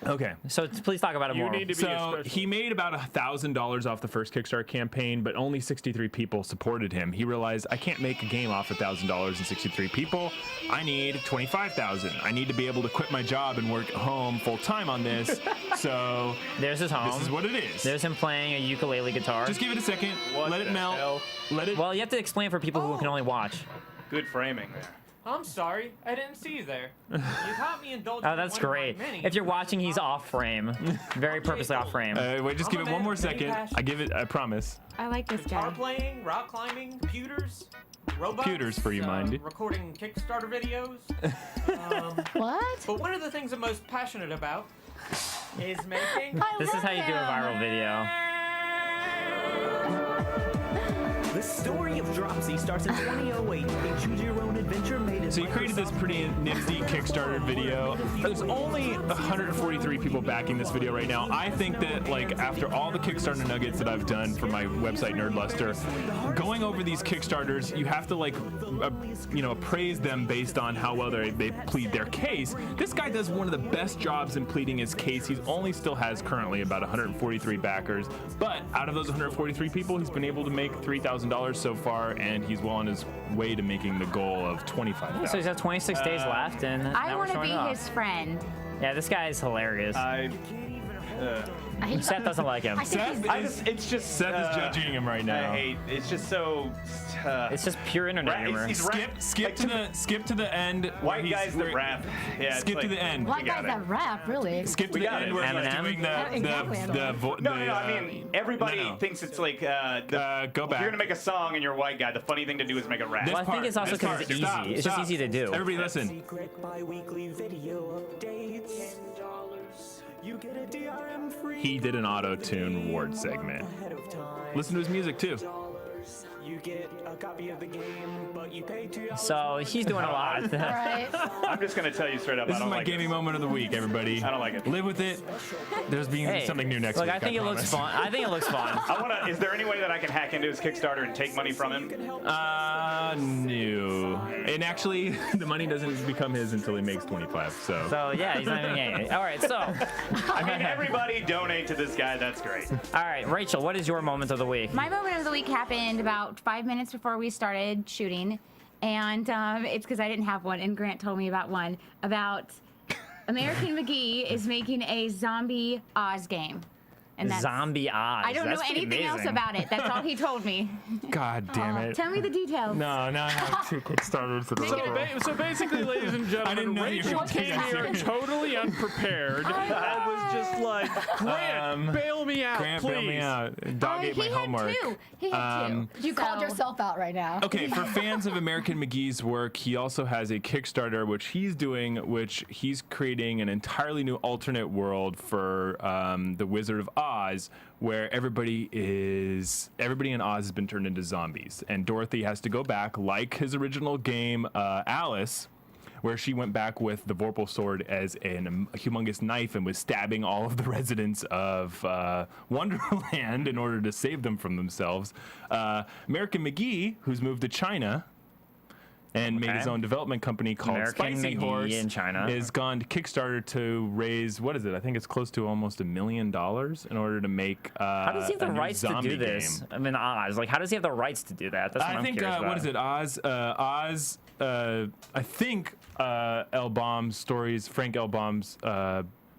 Okay. So please talk about it You more. need to be a So special. he made about $1,000 off the first Kickstarter campaign, but only 63 people supported him. He realized I can't make a game off $1,000 and 63 people. I need 25,000. I need to be able to quit my job and work at home full time on this. So There's his home. this is what it is. There's him playing a ukulele guitar. Just give it a second. What Let it the melt. hell? Let it. Well, you have to explain for people who can only watch. Good framing there. I'm sorry, I didn't see you there. You caught me indulging. Oh, that's in one of my great. many If you're watching, he's off frame. Very purposely off frame. Wait, just I'm give a it man one more of many second. passions. I give it. I promise. I like this guitar guy. playing, rock climbing, computers, robots. Computers for you, mind. Recording Kickstarter videos. What? But one of the things I'm most passionate about is making. This is how you do a viral video. The story of Dropsy starts in 2008. A choose-your-own adventure made in So you created this pretty nifty Kickstarter video. There's only 143 people backing this video right now. I think that like after all the Kickstarter nuggets that I've done for my website Nerdluster, going over these Kickstarters, you have to like appraise them based on how well they plead their case. This guy does one of the best jobs in pleading his case. He only still has currently about 143 backers, but out of those 143 people, he's been able to make $3,000 so far, and he's well on his way to making the goal of $25,000. So he's got 26 days left, and I now we're want to showing be it off. his friend. Yeah, this guy is hilarious. Seth doesn't like him. I think he's- It's just. Seth is judging him right now. I hate. It's just so. It's just pure internet Right, humor. he's Skip to the end. where White he's- guys that where- rap. Yeah. it's Skip to like- the end. White We got guys it. that rap, really. Skip to We the got end it. where he's Eminem? doing No, I mean everybody No. thinks it's like. go If back. you're gonna make a song and you're a white guy, the funny thing to do is make a rap. Well, I think it's also this 'cause part, it's easy. stop, It's just stop. easy to do. Everybody listen. Secret bi-weekly video updates. You get a DRM free He did an auto-tune reward segment. ahead of time. Listen to his music too. You get a copy of the game, but you pay $2. So he's doing a lot. Right. I'm just gonna tell you straight up. This I is don't my like gaming this. moment of the week, everybody. I don't like it. Live with it. There's being Hey, something new next look, week. I think it looks promise. fun. I think it looks fun. I wanna. Is there any way that I can hack into his Kickstarter and take money from him? No. And actually, the money doesn't become his until he makes 25. So yeah, he's not even getting it. All right, so I mean, everybody donate to this guy. That's great. all right, Rachel, what is your moment of the week? My moment of the week happened about 5 minutes before we started shooting, and it's because I didn't have one, and Grant told me about one, about American McGee is making a zombie Oz game. And that's, Zombie Oz. I don't know That's pretty anything else amazing. about it. That's all he told me. God damn it. Tell me the details. No, now I have two Kickstarters for the So basically, ladies and gentlemen, didn't know you Rachel were came here serious. totally unprepared. I was just like, Grant, bail me out, Grant, please. bail me out. Dog ate my he homework. had two. He had two. You called So- yourself out right now. Okay, for fans of American McGee's work, he also has a Kickstarter, which he's creating an entirely new alternate world for the Wizard of Oz, where everybody in Oz has been turned into zombies, and Dorothy has to go back, like his original game, Alice, where she went back with the Vorpal sword as a humongous knife and was stabbing all of the residents of Wonderland in order to save them from themselves. American McGee, who's moved to China and made his Okay. own development company called American Spicy McGee Horse in China. has gone to Kickstarter to raise, what is it? I think it's close to almost $1 million in order to make How does he have the a new rights to zombie do this? game. I mean, Oz. Like, how does he have the rights to do that? That's what I I'm think curious about. what is it? Oz. I think L-Bomb's stories, Frank L-Bomb's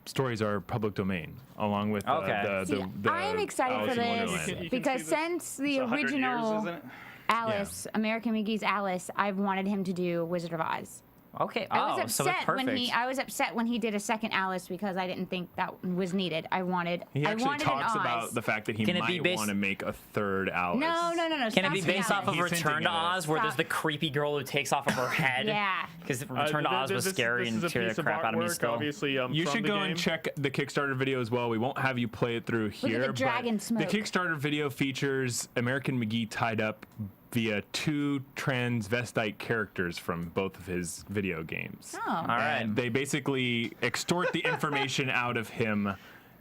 stories are public domain, along with Okay. See, the I am excited Alice for in this Wonderland. You can because see this. since the It's 100 original years, isn't it? Alice, American McGee's Alice, I've wanted him to do Wizard of Oz. Okay. I was Oh, so it's upset perfect. I was upset when he did a second Alice because I didn't think that was needed. He I actually wanted talks an Oz. about the fact that he Can it be might based- want to make a third Alice. No. Can it be stop based off of He's Return hinting to at it. Oz, where there's Stop. the creepy girl who takes off of her head? Yeah. Because Return to Oz was scary this and is a scared piece the crap out of me artwork, still. Obviously, You from should the go game. and check the Kickstarter video as well. We won't have you play it through at here. the dragon but smoke. The Kickstarter video features American McGee tied up via two transvestite characters from both of his video games. Oh. All right. And they basically extort the information out of him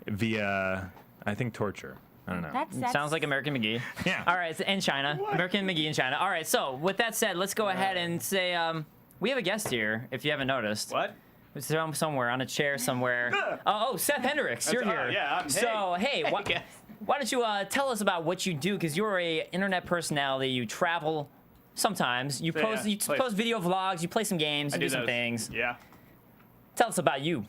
via, I think, torture. I don't know. That's Sounds like American McGee. Yeah. All right, so in China. American McGee in China. All right, so with that said, let's go ahead and say we have a guest here, if you haven't noticed. What? It's somewhere, on a chair somewhere. Oh, Seth Hendrix, you're here. yeah, So, hey, guys. why don't you tell us about what you do? Because you're a internet personality. You travel sometimes. You So, post yeah, you play- post video vlogs. You play some games. You do some those. things. Yeah. Tell us about you.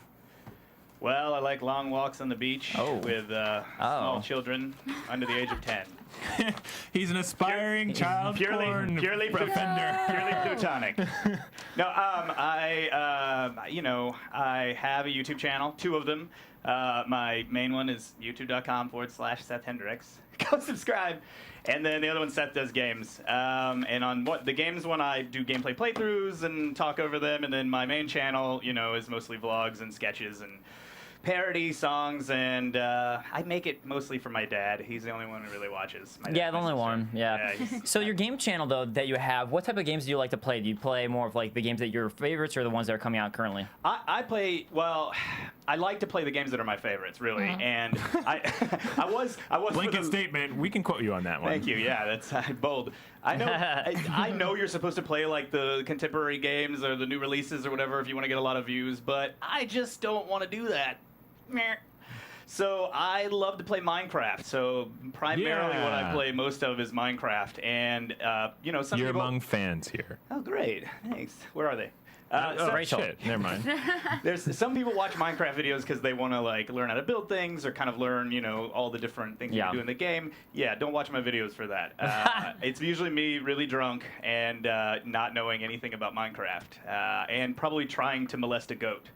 Well, I like long walks on the beach with small children under the age of 10. He's an aspiring child porn purely offender. purely plutonic. No, I have a YouTube channel, 2 of them. My main one is youtube.com/Seth Hendrix. Go subscribe. And then the other one, Seth Does Games. And on the games one, I do gameplay playthroughs and talk over them. And then my main channel, is mostly vlogs and sketches and parody songs, and I make it mostly for my dad. He's the only one who really watches. My dad, Yeah, the my only sister. one. Yeah. So your game channel though that you have, what type of games do you like to play? Do you play more of like the games that your favorites or the ones that are coming out currently? I play, well, I like to play the games that are my favorites, really. And I was Blanket statement. We can quote you on that one. Thank you. Yeah, that's bold. I know. I know you're supposed to play like the contemporary games or the new releases or whatever if you want to get a lot of views, but I just don't want to do that. Meh. So I love to play Minecraft. So primarily what I play most of is Minecraft, and some You're people. among fans here. Oh, great! Thanks. Where are they? Rachel. Shit, never mind. There's some people watch Minecraft videos because they want to like learn how to build things or kind of learn, all the different things you can do in the game. Yeah, don't watch my videos for that. It's usually me really drunk and not knowing anything about Minecraft and probably trying to molest a goat.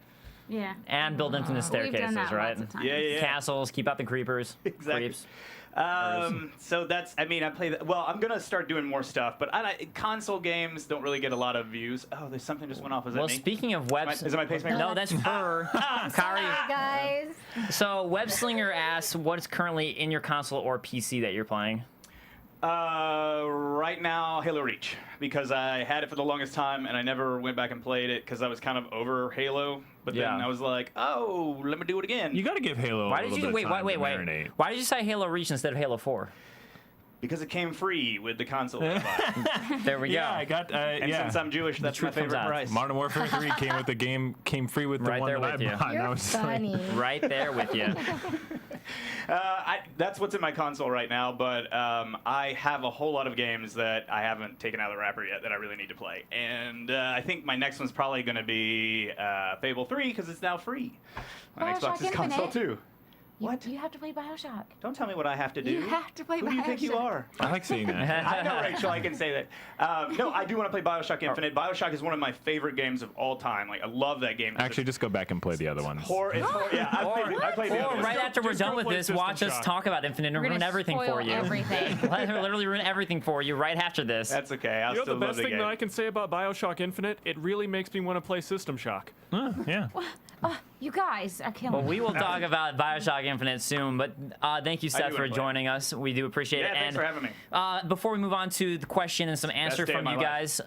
Yeah. And build infinite We've done staircases, that right? lots of times. Yeah. Castles, keep out the creepers. Exactly. Creeps. So that's, I play that. Well, I'm going to start doing more stuff, but console games don't really get a lot of views. Oh, there's something just went off. Is that Well, me? speaking of web, Is it my pacemaker? no, that's her, Kaori. Guys. So Webslinger asks, what is currently in your console or PC that you're playing? Right now, Halo Reach, because I had it for the longest time and I never went back and played it because I was kind of over Halo. But then I was like, oh, let me do it again. You got to give Halo. Why did you wait? Why did you say Halo Reach instead of Halo 4? Because it came free with the console. There we go. Yeah, I got. And since I'm Jewish, that's my favorite price. Modern Warfare 3 came with the game, came free with the Right one there that with I you. bought. You're I was funny. Right there with you. That's what's in my console right now, but I have a whole lot of games that I haven't taken out of the wrapper yet that I really need to play. And I think my next one's probably going to be Fable 3 because it's now free on Bioshock Xbox's console Infinite. too. What? You have to play Bioshock. Don't tell me what I have to do. You have to play Who Bioshock. do you think you are? I like seeing that. I know, Rachel. I can say that. No, I do want to play Bioshock Infinite. Bioshock is one of my favorite games of all time. Like, I love that game. Actually, just go back and play the other ones. Yeah, I played the other Or right ones. after we're done with play this, System watch us Shock. talk about Infinite and We're ruin gonna everything spoil for you. everything. Literally ruin everything for you right after this. That's okay. I'll You know still the love best the thing game. that I can say about Bioshock Infinite? It really makes me want to play System Shock. Yeah. You guys are killing Well, me. we will talk about Bioshock Infinite soon, but thank you, Seth, wanna for play. joining us. We do appreciate Yeah, it. thanks and for having me. before we move on to the question and some answer day of from my you life. guys,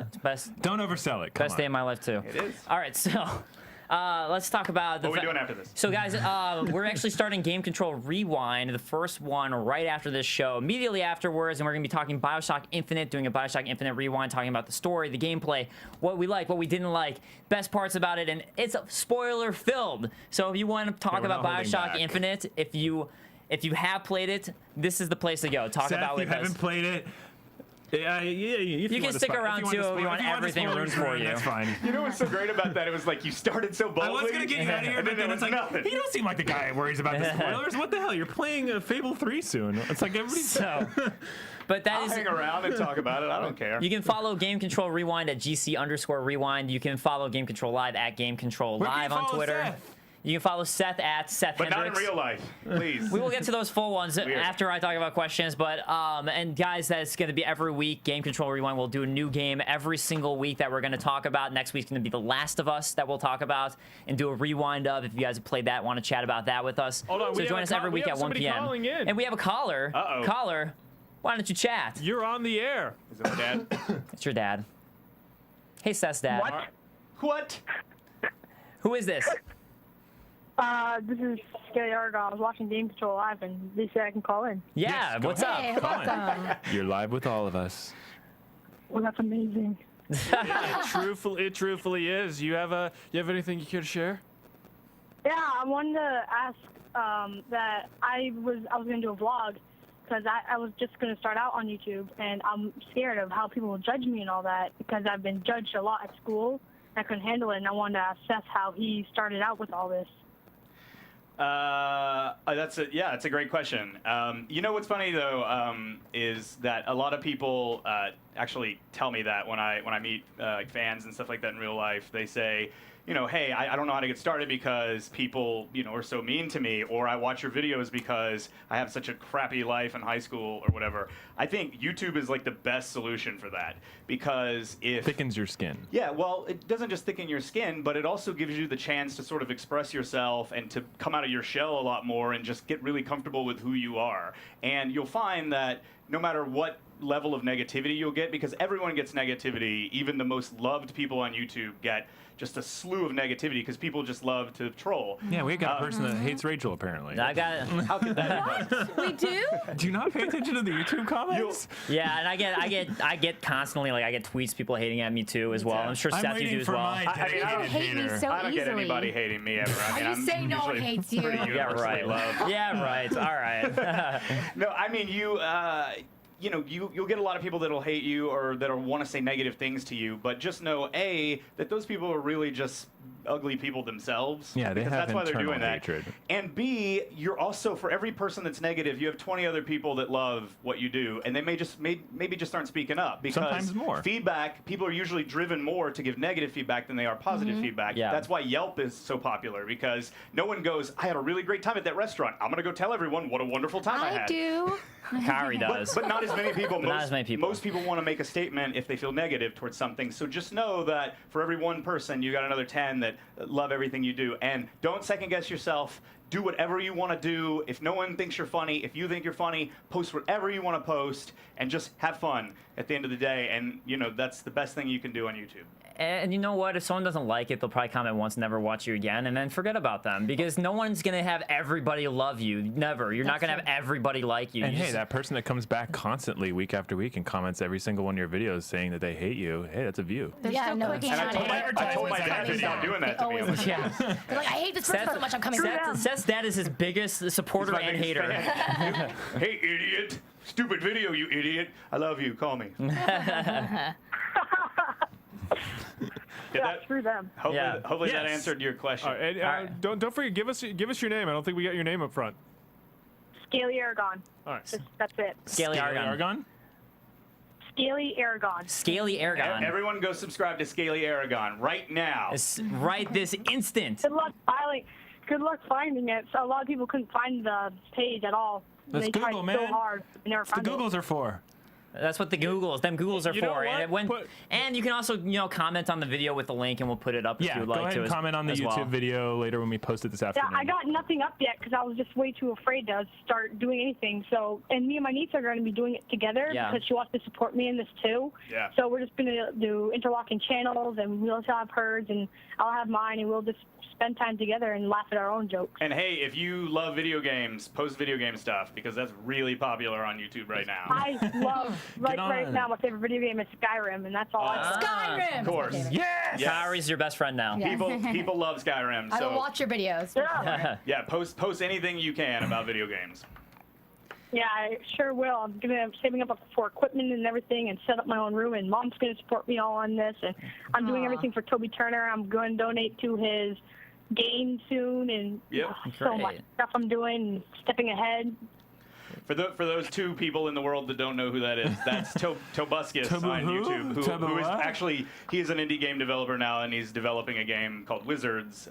it's best Don't oversell it. Come best day of my life too. It is. All right, so let's talk about the. What are we doing after this? So, guys, we're actually starting Game Control Rewind, the first one right after this show, immediately afterwards, and we're going to be talking Bioshock Infinite, doing a Bioshock Infinite Rewind, talking about the story, the gameplay, what we like, what we didn't like, best parts about it, and it's spoiler-filled. So if you want to talk we're about not holding Bioshock back. Infinite, if you have played it, this is the place to go. Talk Seth, about you with us. haven't played it. Yeah, if You can want to stick spoil- around, if too, to if spoil- you want the everything spoilers ruined for ruined, you. That's fine. You know what's so great about that? It was like you started so boldly. I was gonna get you out of here, and but then there it's was like, nothing. you don't seem like the guy who worries about the spoilers. What the hell? You're playing Fable 3 soon. It's like everybody's. So, but that I'll is. hang around and talk about it. I don't care. You can follow Game Control Rewind at GC_Rewind. You can follow Game Control Live at Game Control Where can Live you on follow Twitter. Seth? You can follow Seth at Seth But not in Hendrix. real life, please. We will get to those full ones Weird. after I talk about questions. But and guys, that's going to be every week. Game Control Rewind. We'll do a new game every single week that we're going to talk about. Next week's going to be The Last of Us that we'll talk about and do a rewind of. If you guys have played that, want to chat about that with us, Hold on, so we have join a us call- every we week have at 1 somebody p.m. calling in. And we have a caller. Uh-oh. Caller, why don't you chat? You're on the air. Is it my dad? It's your dad. Hey, Seth's dad. What? Who is this? This is Scary Argo. I was watching Game Control Live, and they said I can call in. Yeah, Yes, go what's ahead. up? Hey, welcome. You're live with all of us. Well, that's amazing. It truthfully is. You have anything you care to share? Yeah, I wanted to ask that I was going to do a vlog because I was just going to start out on YouTube, and I'm scared of how people will judge me and all that because I've been judged a lot at school. I couldn't handle it, and I wanted to ask Seth how he started out with all this. That's a great question. You know what's funny though is that a lot of people actually tell me that when I meet like fans and stuff like that in real life, they say, you know, hey, I don't know how to get started because people, you know, are so mean to me, or I watch your videos because I have such a crappy life in high school or whatever. I think YouTube is like the best solution for that because if Thickens your skin. yeah, well, it doesn't just thicken your skin, but it also gives you the chance to sort of express yourself and to come out of your shell a lot more and just get really comfortable with who you are. And you'll find that no matter what level of negativity you'll get, because everyone gets negativity, even the most loved people on YouTube get just a slew of negativity because people just love to troll. Yeah, we got a person that hates Rachel apparently. I got it. How could that be? We do? Do you not pay attention to the YouTube comments? Yeah, and I get constantly like I get tweets people hating at me too as well. I'm sure I'm Seth you waiting do as for well. my I mean, I You don't hate me so I don't get easily. anybody hating me ever. I mean, Are you saying no one usually hates you? pretty Yeah, universally right. loved. Yeah, right. All right. No, I mean you know, you'll get a lot of people that'll hate you or that'll want to say negative things to you, but just know A, that those people are really just ugly people themselves. Yeah, they because have that's why they're internal doing that. hatred. And B, you're also, for every person that's negative, you have 20 other people that love what you do, and they may just maybe just aren't speaking up because Sometimes more. feedback, people are usually driven more to give negative feedback than they are positive feedback. Yeah. That's why Yelp is so popular, because no one goes, I had a really great time at that restaurant. I'm going to go tell everyone what a wonderful time I had. I do. Kaori does. But not as many people. Not as many people. Most people want to make a statement if they feel negative towards something. So just know that for every one person, you got another 10 that love everything you do. And don't second guess yourself. do whatever you want to do. If no one thinks you're funny, if you think you're funny, post whatever you want to post, and just have fun at the end of the day. And, you know, that's the best thing you can do on YouTube. And you know what? If someone doesn't like it, they'll probably comment once, never watch you again, and then forget about them. Because no one's going to have everybody love you. Never. You're not going to have everybody like you. And You hey, just- that person that comes back constantly week after week and comments every single one of your videos saying that they hate you, hey, that's a view. They're Yeah, still no, clicking it's- on And I told my it. dad to stop doing that to me. I'm like, yeah. They're like, I hate this person so much, I'm coming back. Seth's dad is his biggest supporter "He's my and biggest hater. fan." Hey, idiot. Stupid video, you idiot. I love you. Call me. Yeah, screw them. Hopefully that Yes. answered your question. All right, and, don't forget, give us your name. I don't think we got your name up front. Scaly Aragon. All right. That's it. Scaly Argon. Scaly Aragon. Scaly Aragon. Everyone go subscribe to Scaly Aragon right now. Right this instant. Good luck finding it. So a lot of people couldn't find the page at all. That's they tried Google, so man. hard. They never That's what found it. Googles are for. That's what the Googles, them Googles are You know for. what? And you can also, you know, comment on the video with the link, and we'll put it up if Yeah, you would go like ahead to. and comment on the as YouTube well. video later when we post it this Yeah, afternoon. I got nothing up yet because I was just way too afraid to start doing anything. So, and me and my niece are going to be doing it together Yeah. because she wants to support me in this too. Yeah. So we're just going to do interlocking channels, and we'll have hers, and I'll have mine, and we'll just spend time together and laugh at our own jokes. And hey, if you love video games, post video game stuff because that's really popular on YouTube right now. I love, like on. right now, my favorite video game is Skyrim, and that's all I Skyrim! Of course. Yes! Yes. Kaori's your best friend now. Yeah. People love Skyrim. I So will watch your videos. Yeah. yeah, post anything you can about video games. Yeah, I sure will. I'm saving up for equipment and everything and set up my own room, and Mom's going to support me all on this. And I'm doing everything for Toby Turner. I'm going to donate to his game soon, and Yep. so Great. much stuff I'm doing and stepping ahead. For those two people in the world that don't know who that is, that's Tobuscus Tobu on who? YouTube, Tobu who is what? actually, he is an indie game developer now, and he's developing a game called Wizards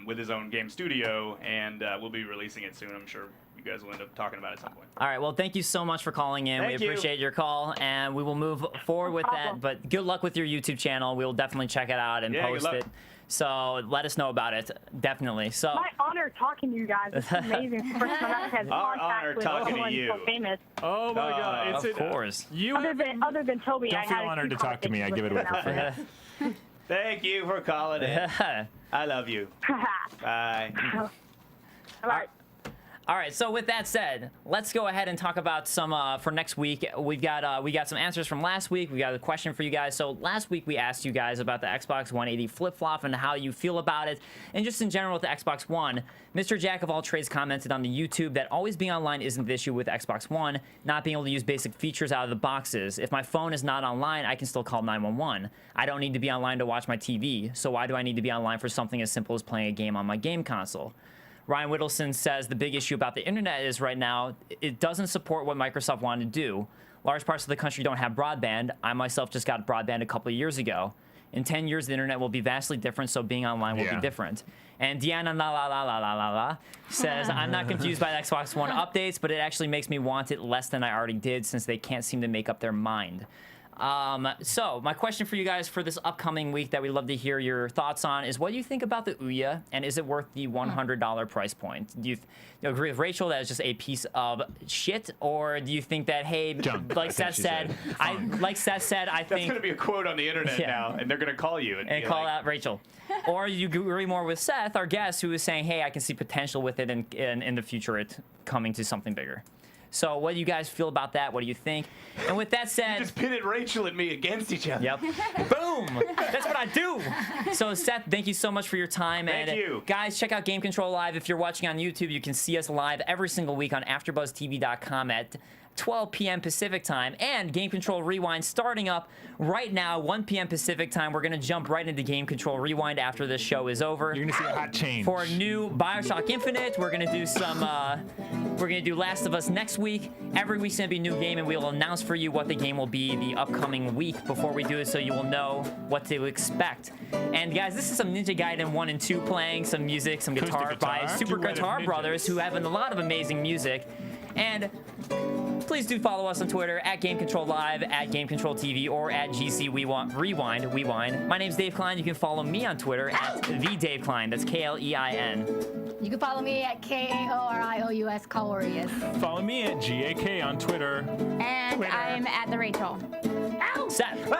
with his own game studio, and we'll be releasing it soon. I'm sure you guys will end up talking about it at some point. All right. Well, thank you so much for calling in. Thank we you. appreciate your call, and we will move forward with that. problem. But good luck with your YouTube channel. We'll definitely check it out and Yeah, good post luck. it. So let us know about it. Definitely. So. My honor talking to you guys. It's amazing. It's the first time I've had Our contact honor with talking to someone you. so famous. Oh my God! It's Of course. You Other than Toby, Don't I feel had a honored few to talk to me. I give it away for conversations free. Thank you for calling in. I love you. with them. Bye. All right. All right, so with that said, let's go ahead and talk about some for next week. We got some answers from last week. We got a question for you guys. So last week we asked you guys about the Xbox 180 flip-flop and how you feel about it, and just in general with the Xbox One. Mr. Jack of all trades commented on the YouTube that always being online isn't the issue with Xbox One, not being able to use basic features out of the boxes. If my phone is not online, I can still call 911. I don't need to be online to watch my TV, so why do I need to be online for something as simple as playing a game on my game console? Ryan Whittleson says the big issue about the internet is right now it doesn't support what Microsoft wanted to do. Large parts of the country don't have broadband. I myself just got broadband a couple of years ago. In 10 years, the internet will be vastly different, so being online will be different. And Deanna la says, I'm not confused by the Xbox One updates, but it actually makes me want it less than I already did since they can't seem to make up their mind. So my question for you guys for this upcoming week that we'd love to hear your thoughts on is, what do you think about the Ouya, and is it worth the $100 price point? Do you agree with Rachel that it's just a piece of shit, or do you think that, hey, Junk, like I think Seth she said, I That's think going to be a quote on the internet Yeah. now, and they're going to call you and be call like, out Rachel. Or you agree more with Seth, our guest, who is saying, hey, I can see potential with it in the future, it coming to something bigger. So what do you guys feel about that? What do you think? And with that said... You just pitted Rachel and me against each other. Yep. Boom! That's what I do! So, Seth, thank you so much for your time. Thank and you. Guys, check out Game Control Live. If you're watching on YouTube, you can see us live every single week on AfterBuzzTV.com at 12 p.m. Pacific time, and Game Control Rewind starting up right now, 1 p.m. Pacific time. We're going to jump right into Game Control Rewind after this show is over. You're gonna see a hot change. For a new BioShock Infinite, we're going to do some, we're going to do Last of Us next week. Every week's going to be a new game, and we will announce for you what the game will be the upcoming week before we do it, so you will know what to expect. And guys, this is some Ninja Gaiden 1 and 2 playing, some music, some guitar by guitar. Duet of SuperGuitarBros, who have a lot of amazing music. And please do follow us on Twitter at Game Control Live, at Game Control TV, or at GC Rewind. My name's Dave Klein. You can follow me on Twitter at the Dave Klein. That's Klein. You can follow me at KAORIOUS Kaorius. Follow me at GAK on Twitter. And I'm at the Raychul. Ow! Seth.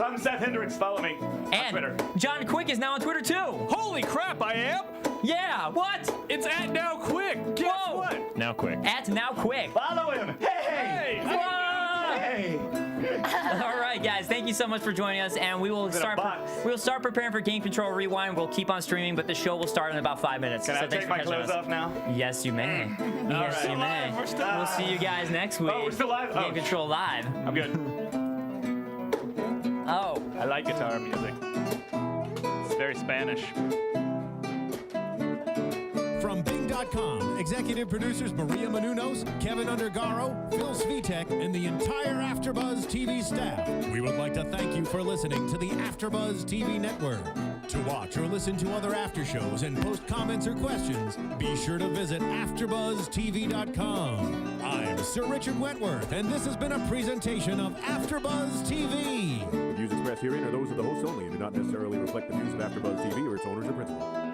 I'm Seth Hendrix. Follow me on Twitter. John Quick is now on Twitter too. Holy crap, I am? Yeah, what? It's at Now Quick. Guess what? Now Quick. At Now Quick. Follow him. Hey! Whoa! Hey! All right, guys, thank you so much for joining us, and we will start preparing for Game Control Rewind. We'll keep on streaming, but the show will start in about 5 minutes. Can I take my clothes off now? Yes, you may. Yes, you may. We'll see you guys next week. Oh, we're still live? Game Control Live. I'm good. Oh. I like guitar music. It's very Spanish. From Bing.com, executive producers Maria Menounos, Kevin Undergaro, Phil Svitek, and the entire AfterBuzz TV staff. We would like to thank you for listening to the AfterBuzz TV network. To watch or listen to other after shows and post comments or questions, be sure to visit AfterBuzzTV.com. I'm Sir Richard Wentworth, and this has been a presentation of AfterBuzz TV. The views expressed herein are those of the hosts only and do not necessarily reflect the views of AfterBuzz TV or its owners or principals.